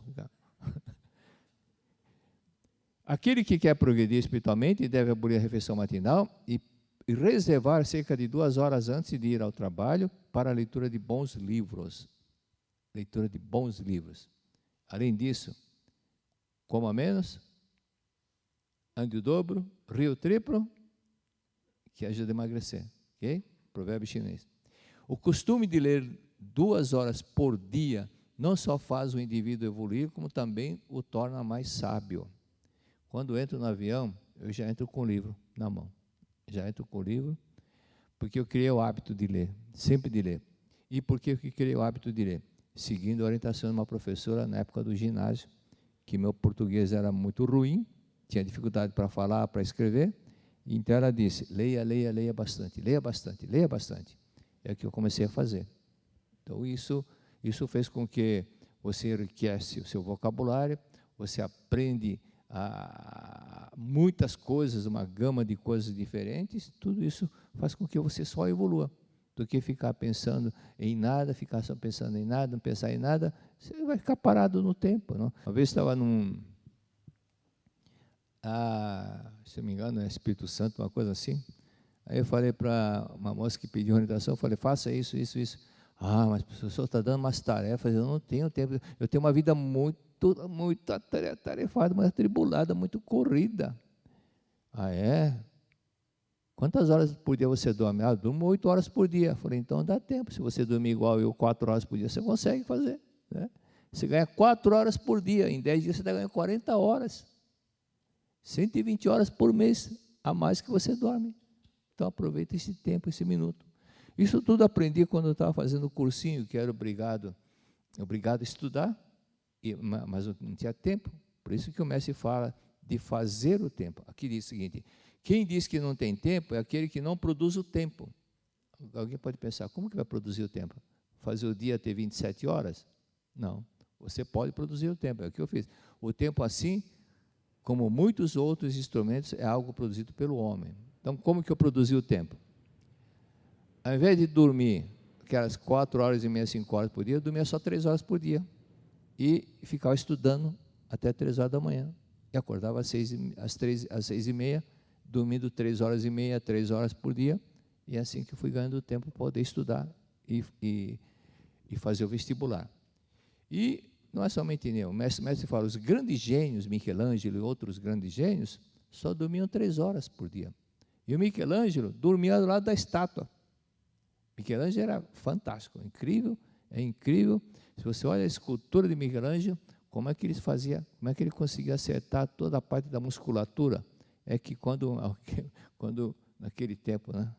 Aquele que quer progredir espiritualmente deve abolir a refeição matinal e reservar cerca de 2 horas antes de ir ao trabalho para a leitura de bons livros. Leitura de bons livros. Além disso, coma menos, ande o dobro, ria o triplo, que ajuda a emagrecer. Ok? Provérbio chinês. O costume de ler 2 horas por dia não só faz o indivíduo evoluir, como também o torna mais sábio. Quando entro no avião, eu já entro com o livro na mão. Já entro com o livro, porque eu criei o hábito de ler, sempre de ler. E por que eu criei o hábito de ler? Seguindo a orientação de uma professora na época do ginásio, que meu português era muito ruim, tinha dificuldade para falar, para escrever, então ela disse, leia bastante, leia bastante, leia bastante. É o que eu comecei a fazer. Então isso fez com que você enriquece o seu vocabulário, você aprende muitas coisas, uma gama de coisas diferentes, tudo isso faz com que você só evolua, do que ficar pensando em nada, ficar só pensando em nada, não pensar em nada, você vai ficar parado no tempo. Não? Uma vez estava se não me engano, é Espírito Santo, uma coisa assim, aí eu falei para uma moça que pediu orientação, eu falei, faça isso. Mas o professor está dando umas tarefas, eu não tenho tempo, eu tenho uma vida muito atarefada, muito atribulada, muito corrida. Ah, é? Quantas horas por dia você dorme? Eu durmo 8 horas por dia. Eu falei, então dá tempo, se você dormir igual eu 4 horas por dia, você consegue fazer. Né? Você ganha 4 horas por dia, em 10 dias você ganha 40 horas. 120 horas por mês a mais que você dorme. Então aproveita esse tempo, esse minuto. Isso tudo aprendi quando eu estava fazendo o cursinho, que era obrigado a estudar, mas eu não tinha tempo. Por isso que o mestre fala de fazer o tempo. Aqui diz o seguinte, quem diz que não tem tempo é aquele que não produz o tempo. Alguém pode pensar, como que vai produzir o tempo? Fazer o dia ter 27 horas? Não, você pode produzir o tempo, é o que eu fiz. O tempo assim, como muitos outros instrumentos, é algo produzido pelo homem. Então, como que eu produzi o tempo? Ao invés de dormir aquelas 4 horas e meia, 5 horas por dia, eu dormia só 3 horas por dia. E ficava estudando até 3 horas da manhã. E acordava às 6h30, dormindo 3 horas e meia, 3 horas por dia. E é assim que eu fui ganhando tempo para poder estudar e fazer o vestibular. E não é somente eu. O mestre fala, os grandes gênios, Michelangelo e outros grandes gênios, só dormiam 3 horas por dia. E o Michelangelo dormia do lado da estátua. Michelangelo era fantástico, incrível, é incrível. Se você olha a escultura de Michelangelo, como é que ele conseguia acertar toda a parte da musculatura? É que quando naquele tempo, né,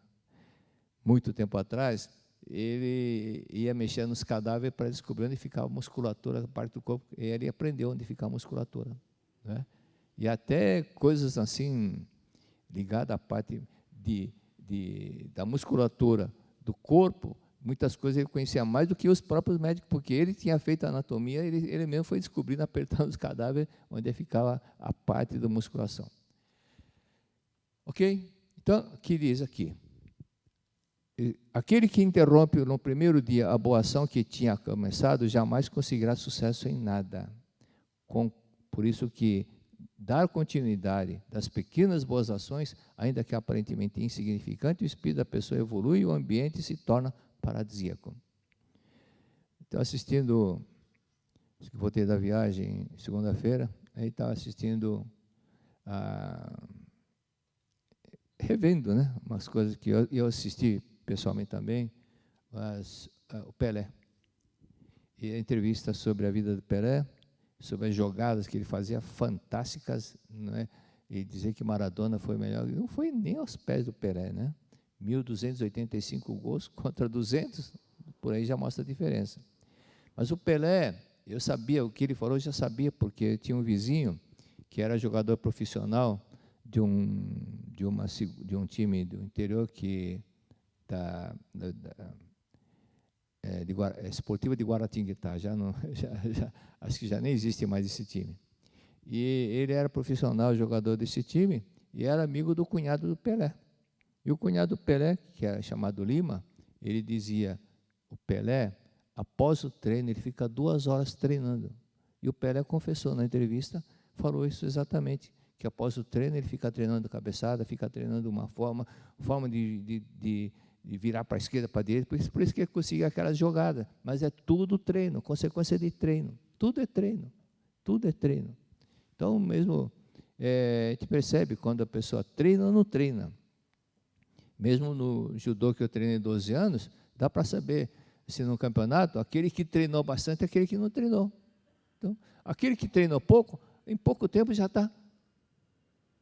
muito tempo atrás, ele ia mexer nos cadáveres para descobrir onde ficava a musculatura, a parte do corpo, e ele aprendeu onde ficava a musculatura, né? E até coisas assim, ligadas à parte da musculatura do corpo, muitas coisas ele conhecia mais do que os próprios médicos, porque ele tinha feito a anatomia, ele mesmo foi descobrindo, apertando os cadáveres, onde ficava a parte da musculação. Ok? Então, o que diz aqui? Aquele que interrompe no primeiro dia a boa ação que tinha começado, jamais conseguirá sucesso em nada. Por isso que dar continuidade das pequenas boas ações, ainda que aparentemente insignificante, o espírito da pessoa evolui e o ambiente se torna paradisíaco. Estou assistindo, voltei da viagem segunda-feira, aí estava assistindo, revendo, né, umas coisas que eu assisti pessoalmente também, o Pelé. E a entrevista sobre a vida do Pelé, sobre as jogadas que ele fazia fantásticas, né? E dizer que Maradona foi melhor, não foi nem aos pés do Pelé, né? 1.285 gols contra 200, por aí já mostra a diferença. Mas o Pelé, eu sabia, o que ele falou, eu já sabia, porque eu tinha um vizinho que era jogador profissional de um time do interior que Esportiva de Guaratinguetá, acho que já nem existe mais esse time. E ele era profissional, jogador desse time, e era amigo do cunhado do Pelé. E o cunhado do Pelé, que era chamado Lima, ele dizia, o Pelé, após o treino, ele fica 2 horas treinando. E o Pelé confessou na entrevista, falou isso exatamente, que após o treino ele fica treinando cabeçada, fica treinando uma forma de virar para a esquerda, para a direita, por isso que ele conseguia aquelas jogadas. Mas é tudo treino, consequência de treino. Tudo é treino, tudo é treino. Então, mesmo, a gente percebe quando a pessoa treina ou não treina. Mesmo no judô que eu treinei 12 anos, dá para saber se no campeonato, aquele que treinou bastante é aquele que não treinou. Então, aquele que treinou pouco, em pouco tempo já está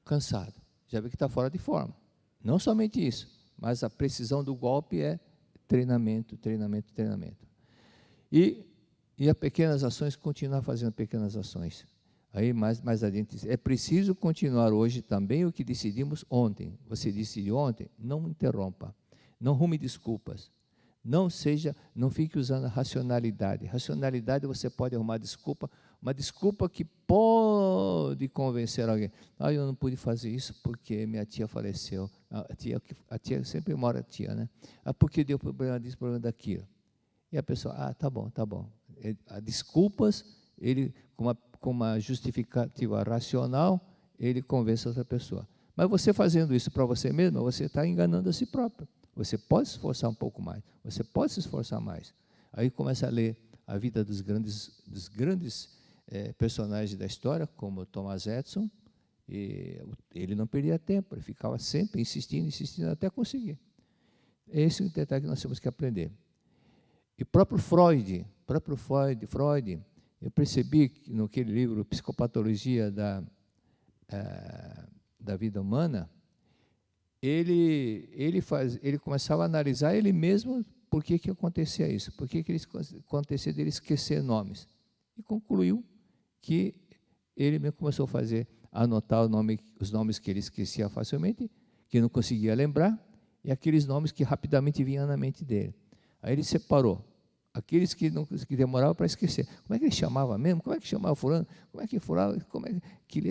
cansado, já vê que está fora de forma. Não somente isso, mas a precisão do golpe é treinamento, treinamento, treinamento. E as pequenas ações, continuar fazendo pequenas ações. Aí mais adiante, é preciso continuar hoje também o que decidimos ontem. Você decidiu ontem? Não interrompa, não rume desculpas. Não fique usando a racionalidade. Racionalidade você pode arrumar desculpa, uma desculpa que pode convencer alguém. Eu não pude fazer isso porque minha tia faleceu. A tia sempre mora a tia, né? Porque deu problema disso, problema daquilo. E a pessoa, tá bom. Desculpas, ele, com uma justificativa racional, ele convence outra pessoa. Mas você fazendo isso para você mesmo, você está enganando a si próprio. Você pode se esforçar um pouco mais, você pode se esforçar mais. Aí começa a ler a vida dos grandes personagens da história, como Thomas Edison, e ele não perdia tempo, ele ficava sempre insistindo até conseguir. Esse é o detalhe que nós temos que aprender. E próprio Freud, eu percebi que naquele livro, Psicopatologia da Vida Humana, ele começava a analisar ele mesmo por que acontecia isso, por que acontecia dele esquecer nomes. E concluiu que ele mesmo começou a anotar os nomes que ele esquecia facilmente, que não conseguia lembrar, e aqueles nomes que rapidamente vinham na mente dele. Aí ele separou aqueles que demoravam para esquecer. Como é que ele chamava mesmo? Como é que chamava fulano? Como é que furava?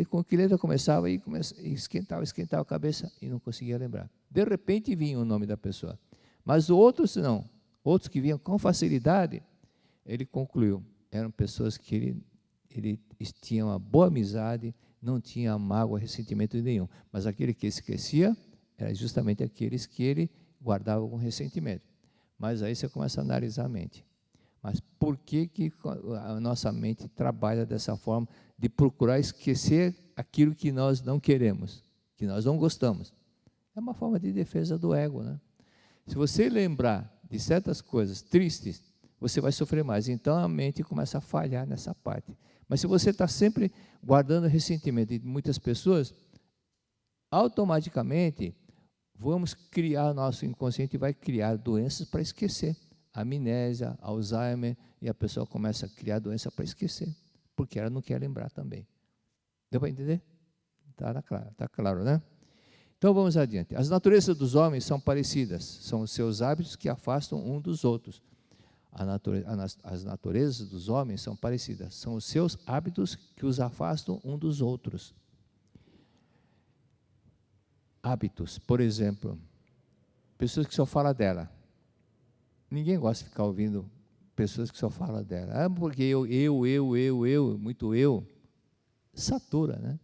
Com que letra começava? E esquentava a cabeça e não conseguia lembrar. De repente vinha o nome da pessoa. Mas outros não. Outros que vinham com facilidade, ele concluiu. Eram pessoas que ele tinha uma boa amizade, não tinha mágoa, ressentimento nenhum. Mas aquele que esquecia, era justamente aqueles que ele guardava com ressentimento. Mas aí você começa a analisar a mente. Mas por que a nossa mente trabalha dessa forma de procurar esquecer aquilo que nós não queremos, que nós não gostamos? É uma forma de defesa do ego, né? Se você lembrar de certas coisas tristes, você vai sofrer mais. Então a mente começa a falhar nessa parte. Mas se você está sempre guardando ressentimento de muitas pessoas, automaticamente vamos criar, nosso inconsciente vai criar doenças para esquecer. Amnésia, Alzheimer, e a pessoa começa a criar doença para esquecer, porque ela não quer lembrar também. Deu para entender? Tá claro, né? Então vamos adiante. As naturezas dos homens são parecidas, são os seus hábitos que afastam um dos outros. As naturezas dos homens são parecidas, são os seus hábitos que os afastam um dos outros. Hábitos, por exemplo, pessoas que só falam dela. Ninguém gosta de ficar ouvindo pessoas que só falam dela. Porque eu, muito eu, satura, né?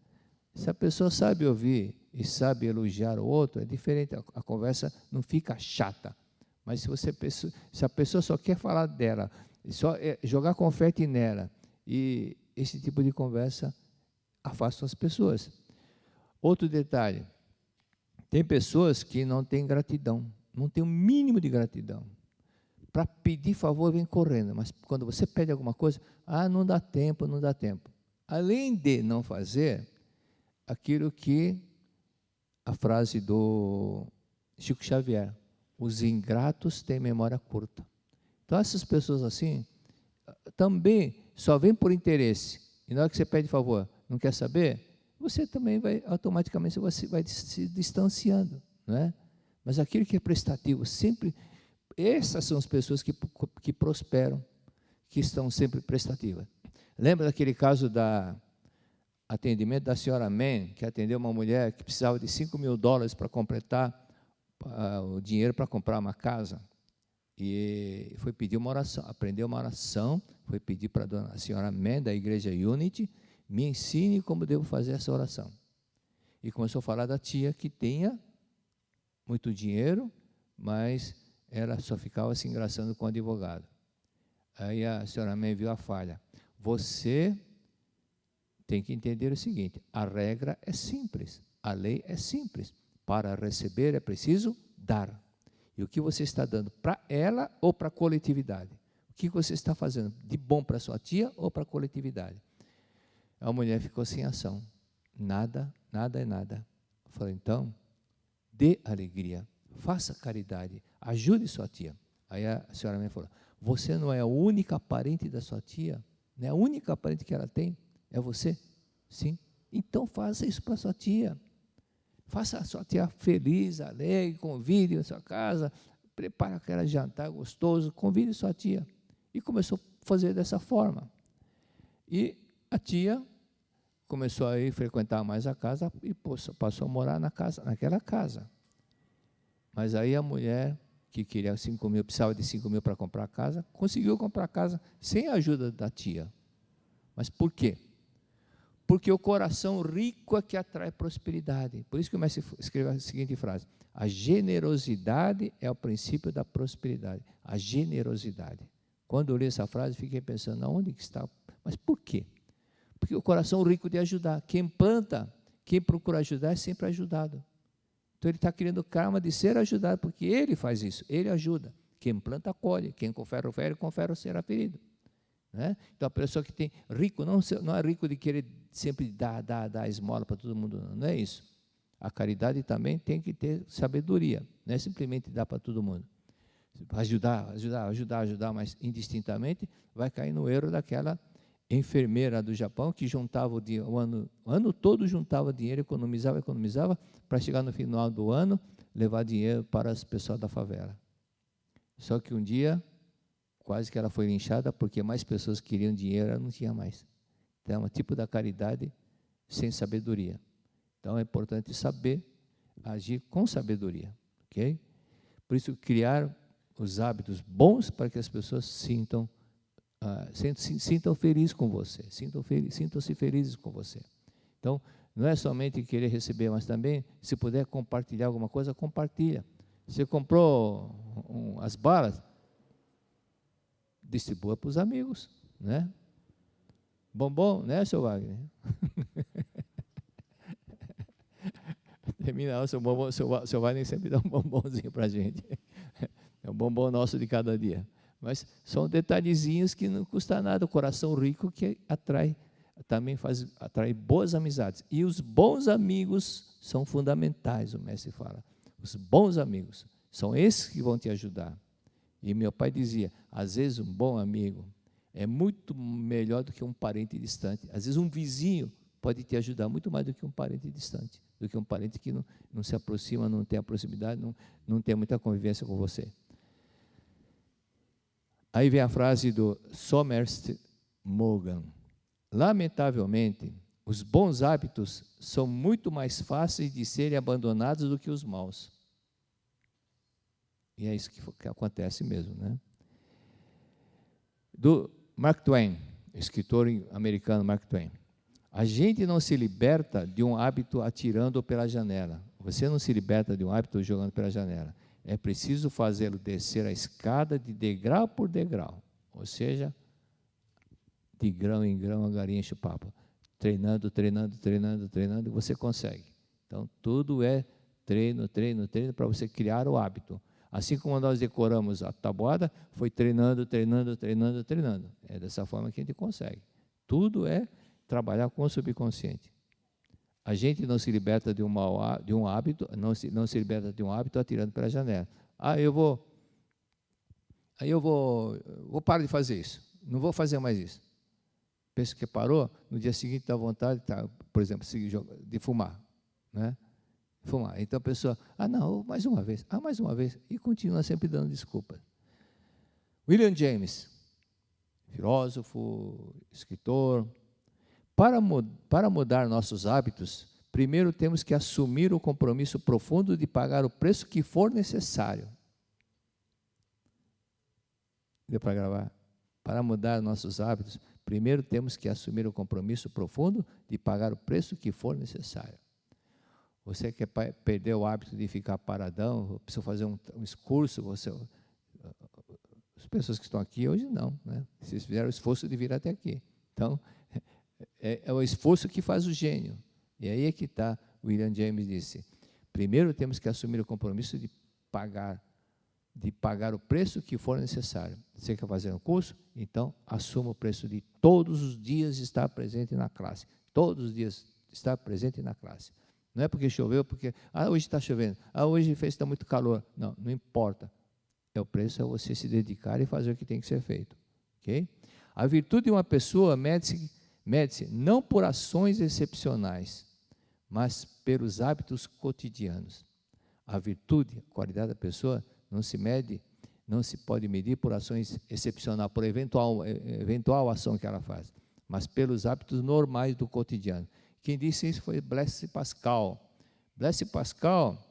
Se a pessoa sabe ouvir e sabe elogiar o outro, é diferente, a conversa não fica chata. Mas se a pessoa só quer falar dela, só jogar confete nela, e esse tipo de conversa afasta as pessoas. Outro detalhe, tem pessoas que não têm gratidão, não têm o mínimo de gratidão. Para pedir favor, vem correndo, mas quando você pede alguma coisa, não dá tempo, não dá tempo. Além de não fazer aquilo que a frase do Chico Xavier, os ingratos têm memória curta. Então, essas pessoas assim, também só vêm por interesse, e na hora que você pede favor, não quer saber, você também vai, automaticamente, você vai se distanciando, não é? Mas aquilo que é prestativo, sempre, essas são as pessoas que prosperam, que estão sempre prestativas. Lembra daquele caso da atendimento da senhora Mann, que atendeu uma mulher que precisava de $5.000 para completar o dinheiro para comprar uma casa, e foi pedir uma oração, aprendeu uma oração, foi pedir para a senhora Mann, da igreja Unity, me ensine como devo fazer essa oração. E começou a falar da tia que tinha muito dinheiro, mas ela só ficava se engraçando com o advogado. Aí a senhora Mann viu a falha. Você tem que entender o seguinte, a regra é simples, a lei é simples. Para receber é preciso dar. E o que você está dando para ela ou para a coletividade? O que você está fazendo de bom para sua tia ou para a coletividade? A mulher ficou sem ação. Nada, nada é nada. Eu falei, então, dê alegria, faça caridade, ajude sua tia. Aí a senhora me falou, você não é a única parente da sua tia? Não é a única parente que ela tem? É você? Sim. Então faça isso para sua tia. Faça a sua tia feliz, alegre, convide a sua casa, prepare aquele jantar gostoso, convide sua tia. E começou a fazer dessa forma. E a tia começou a ir frequentar mais a casa e passou a morar naquela casa. Mas aí a mulher que queria 5 mil, precisava de 5 mil para comprar a casa, conseguiu comprar a casa sem a ajuda da tia. Mas por quê? Porque o coração rico é que atrai prosperidade. Por isso que o mestre escreveu a seguinte frase, a generosidade é o princípio da prosperidade. A generosidade. Quando eu li essa frase, fiquei pensando, aonde que está? Mas por quê? Porque o coração rico de ajudar. Quem planta, quem procura ajudar é sempre ajudado. Então ele está querendo karma de ser ajudado, porque ele faz isso, ele ajuda. Quem planta, colhe. Quem confere o fere, confere o será ferido. Né? Então a pessoa que tem rico, não é rico de querer sempre dar esmola para todo mundo, não é isso. A caridade também tem que ter sabedoria, não é simplesmente dar para todo mundo. Ajudar, mas indistintamente vai cair no erro daquela enfermeira do Japão que juntava o ano todo juntava dinheiro, economizava, para chegar no final do ano, levar dinheiro para as pessoas da favela. Só que um dia, quase que ela foi linchada, porque mais pessoas queriam dinheiro, ela não tinha mais. Então, é um tipo da caridade sem sabedoria. Então, é importante saber agir com sabedoria, ok? Por isso, criar os hábitos bons para que as pessoas sintam felizes com você, sintam-se felizes com você. Então, não é somente querer receber, mas também, se puder compartilhar alguma coisa, compartilha. Você comprou as balas, distribua para os amigos, né? Bombom, né, seu Wagner? Termina o seu bombom, seu Wagner sempre dá um bombonzinho para a gente. É um bombom nosso de cada dia. Mas são detalhezinhos que não custa nada, o coração rico que atrai boas amizades. E os bons amigos são fundamentais, o mestre fala. Os bons amigos são esses que vão te ajudar. E meu pai dizia, às vezes um bom amigo é muito melhor do que um parente distante. Às vezes um vizinho pode te ajudar muito mais do que um parente distante, do que um parente que não se aproxima, não tem a proximidade, não tem muita convivência com você. Aí vem a frase do Somerset Maugham. Lamentavelmente, os bons hábitos são muito mais fáceis de serem abandonados do que os maus. E é isso que acontece mesmo, né? Do Mark Twain, escritor americano Mark Twain. A gente não se liberta de um hábito atirando pela janela. Você não se liberta de um hábito jogando pela janela. É preciso fazê-lo descer a escada de degrau por degrau. Ou seja, de grão em grão a galinha enche o papo. Treinando, treinando, treinando, treinando, e você consegue. Então, tudo é treino, treino, treino, para você criar o hábito. Assim como nós decoramos a tabuada, foi treinando, treinando, treinando, treinando. É dessa forma que a gente consegue. Tudo é trabalhar com o subconsciente. A gente não se liberta de um hábito, não se liberta de um hábito atirando pela janela. Eu vou parar de fazer isso. Não vou fazer mais isso. Pensa que parou, no dia seguinte dá vontade, por exemplo, de fumar, né? Fumar. Então a pessoa, não, mais uma vez, e continua sempre dando desculpa. William James, filósofo, escritor. Para mudar nossos hábitos, primeiro temos que assumir o compromisso profundo de pagar o preço que for necessário. Deu para gravar? Para mudar nossos hábitos, primeiro temos que assumir o compromisso profundo de pagar o preço que for necessário. Você quer perder o hábito de ficar paradão, precisa fazer um esforço, as pessoas que estão aqui hoje não, né? Vocês fizeram o esforço de vir até aqui. Então, é o esforço que faz o gênio. E aí é que está, William James disse, primeiro temos que assumir o compromisso de pagar o preço que for necessário. Você quer fazer um curso? Então, assuma o preço de todos os dias estar presente na classe. Todos os dias estar presente na classe. Não é porque choveu, porque, hoje está chovendo, hoje está muito calor. Não, não importa. O preço é você se dedicar e fazer o que tem que ser feito. Okay? A virtude de uma pessoa mede-se não por ações excepcionais, mas pelos hábitos cotidianos. A virtude, a qualidade da pessoa, não se pode medir por ações excepcionais, por eventual ação que ela faz, mas pelos hábitos normais do cotidiano. Quem disse isso foi Blaise Pascal. Blaise Pascal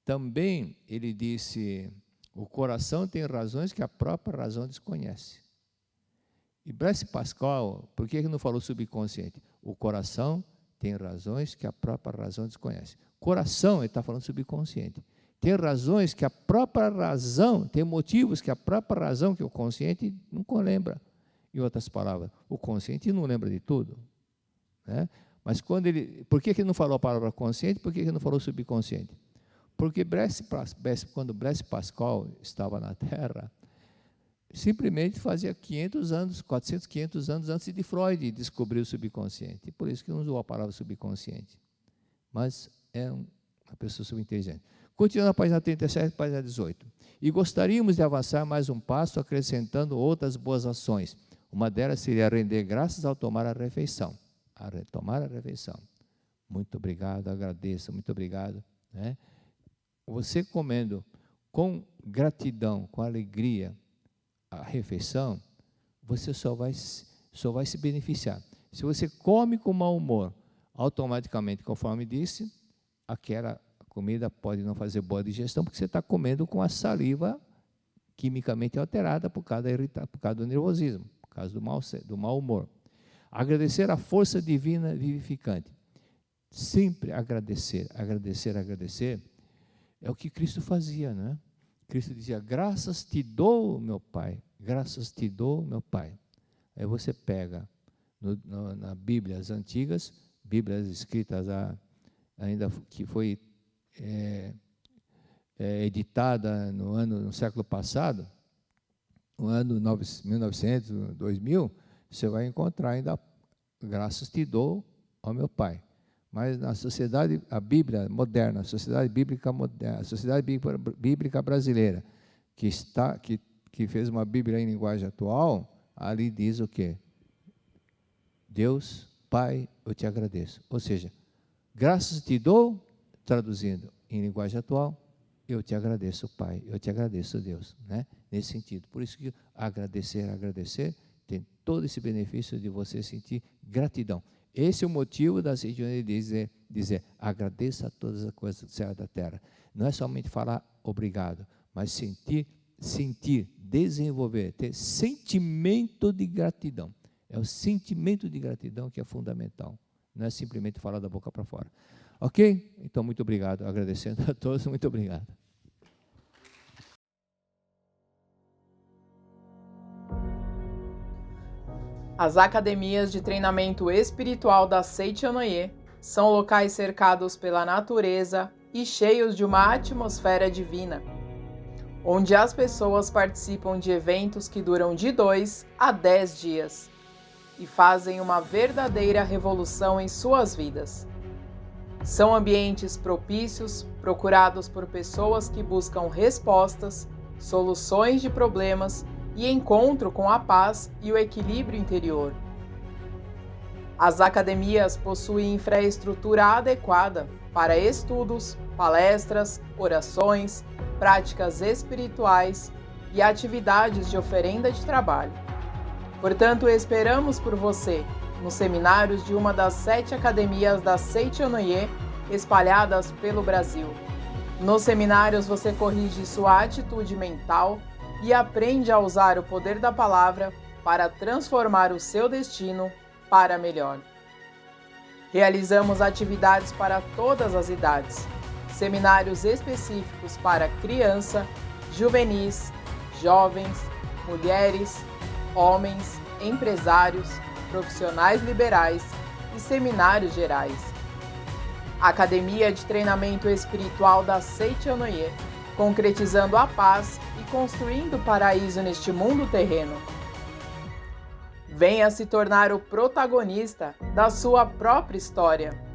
também, ele disse, o coração tem razões que a própria razão desconhece. E Blaise Pascal, por que ele não falou subconsciente? O coração tem razões que a própria razão desconhece. Coração, ele está falando subconsciente. Tem razões que a própria razão, tem motivos que a própria razão, que o consciente não lembra. Em outras palavras, o consciente não lembra de tudo, né? Mas por que ele não falou a palavra consciente, por que ele não falou subconsciente? Porque quando Blaise Pascal estava na Terra, simplesmente fazia 400, 500 anos antes de Freud descobrir o subconsciente. E por isso que não usou a palavra subconsciente. Mas é uma pessoa subinteligente. Continuando a página 37, página 18. E gostaríamos de avançar mais um passo, acrescentando outras boas ações. Uma delas seria render graças ao tomar a refeição. Tomar a refeição. Muito obrigado, agradeço, muito obrigado. Né? Você comendo com gratidão, com alegria, a refeição, você só vai se beneficiar. Se você come com mau humor, automaticamente, conforme disse, aquela comida pode não fazer boa digestão, porque você está comendo com a saliva quimicamente alterada por causa do nervosismo, por causa do mau humor. Agradecer a força divina vivificante. Sempre agradecer, agradecer, agradecer, é o que Cristo fazia, né? Cristo dizia, graças te dou, meu Pai, graças te dou, meu Pai. Aí você pega na Bíblia, as antigas, Bíblias escritas ainda que foi editada no século passado, no ano 1900, 2000, você vai encontrar ainda, graças te dou ao meu Pai. mas na sociedade, a Bíblia moderna, a sociedade bíblica moderna, a sociedade bíblica brasileira, que fez uma Bíblia em linguagem atual, ali diz o quê? Deus, Pai, eu te agradeço. Ou seja, graças te dou, traduzindo em linguagem atual, eu te agradeço, Pai, eu te agradeço, Deus, né? Nesse sentido. Por isso que agradecer, tem todo esse benefício de você sentir gratidão. Esse é o motivo da Seitianoye dizer agradeça a todas as coisas do céu e da terra. Não é somente falar obrigado, mas sentir, desenvolver, ter sentimento de gratidão. É o sentimento de gratidão que é fundamental. Não é simplesmente falar da boca para fora. Ok? Então, muito obrigado. Agradecendo a todos, muito obrigado. As academias de treinamento espiritual da Seitianoye são locais cercados pela natureza e cheios de uma atmosfera divina, onde as pessoas participam de eventos que duram de 2 a 10 dias e fazem uma verdadeira revolução em suas vidas. São ambientes propícios, procurados por pessoas que buscam respostas, soluções de problemas e encontro com a paz e o equilíbrio interior. As academias possuem infraestrutura adequada para estudos, palestras, orações, práticas espirituais e atividades de oferenda de trabalho. Portanto, esperamos por você nos seminários de uma das 7 academias da Seitianoye espalhadas pelo Brasil. Nos seminários você corrige sua atitude mental e aprende a usar o poder da palavra para transformar o seu destino para melhor. Realizamos atividades para todas as idades, seminários específicos para criança, juvenis, jovens, mulheres, homens, empresários, profissionais liberais e seminários gerais. Academia de Treinamento Espiritual da Seitianoye, concretizando a paz e construindo o paraíso neste mundo terreno. Venha se tornar o protagonista da sua própria história.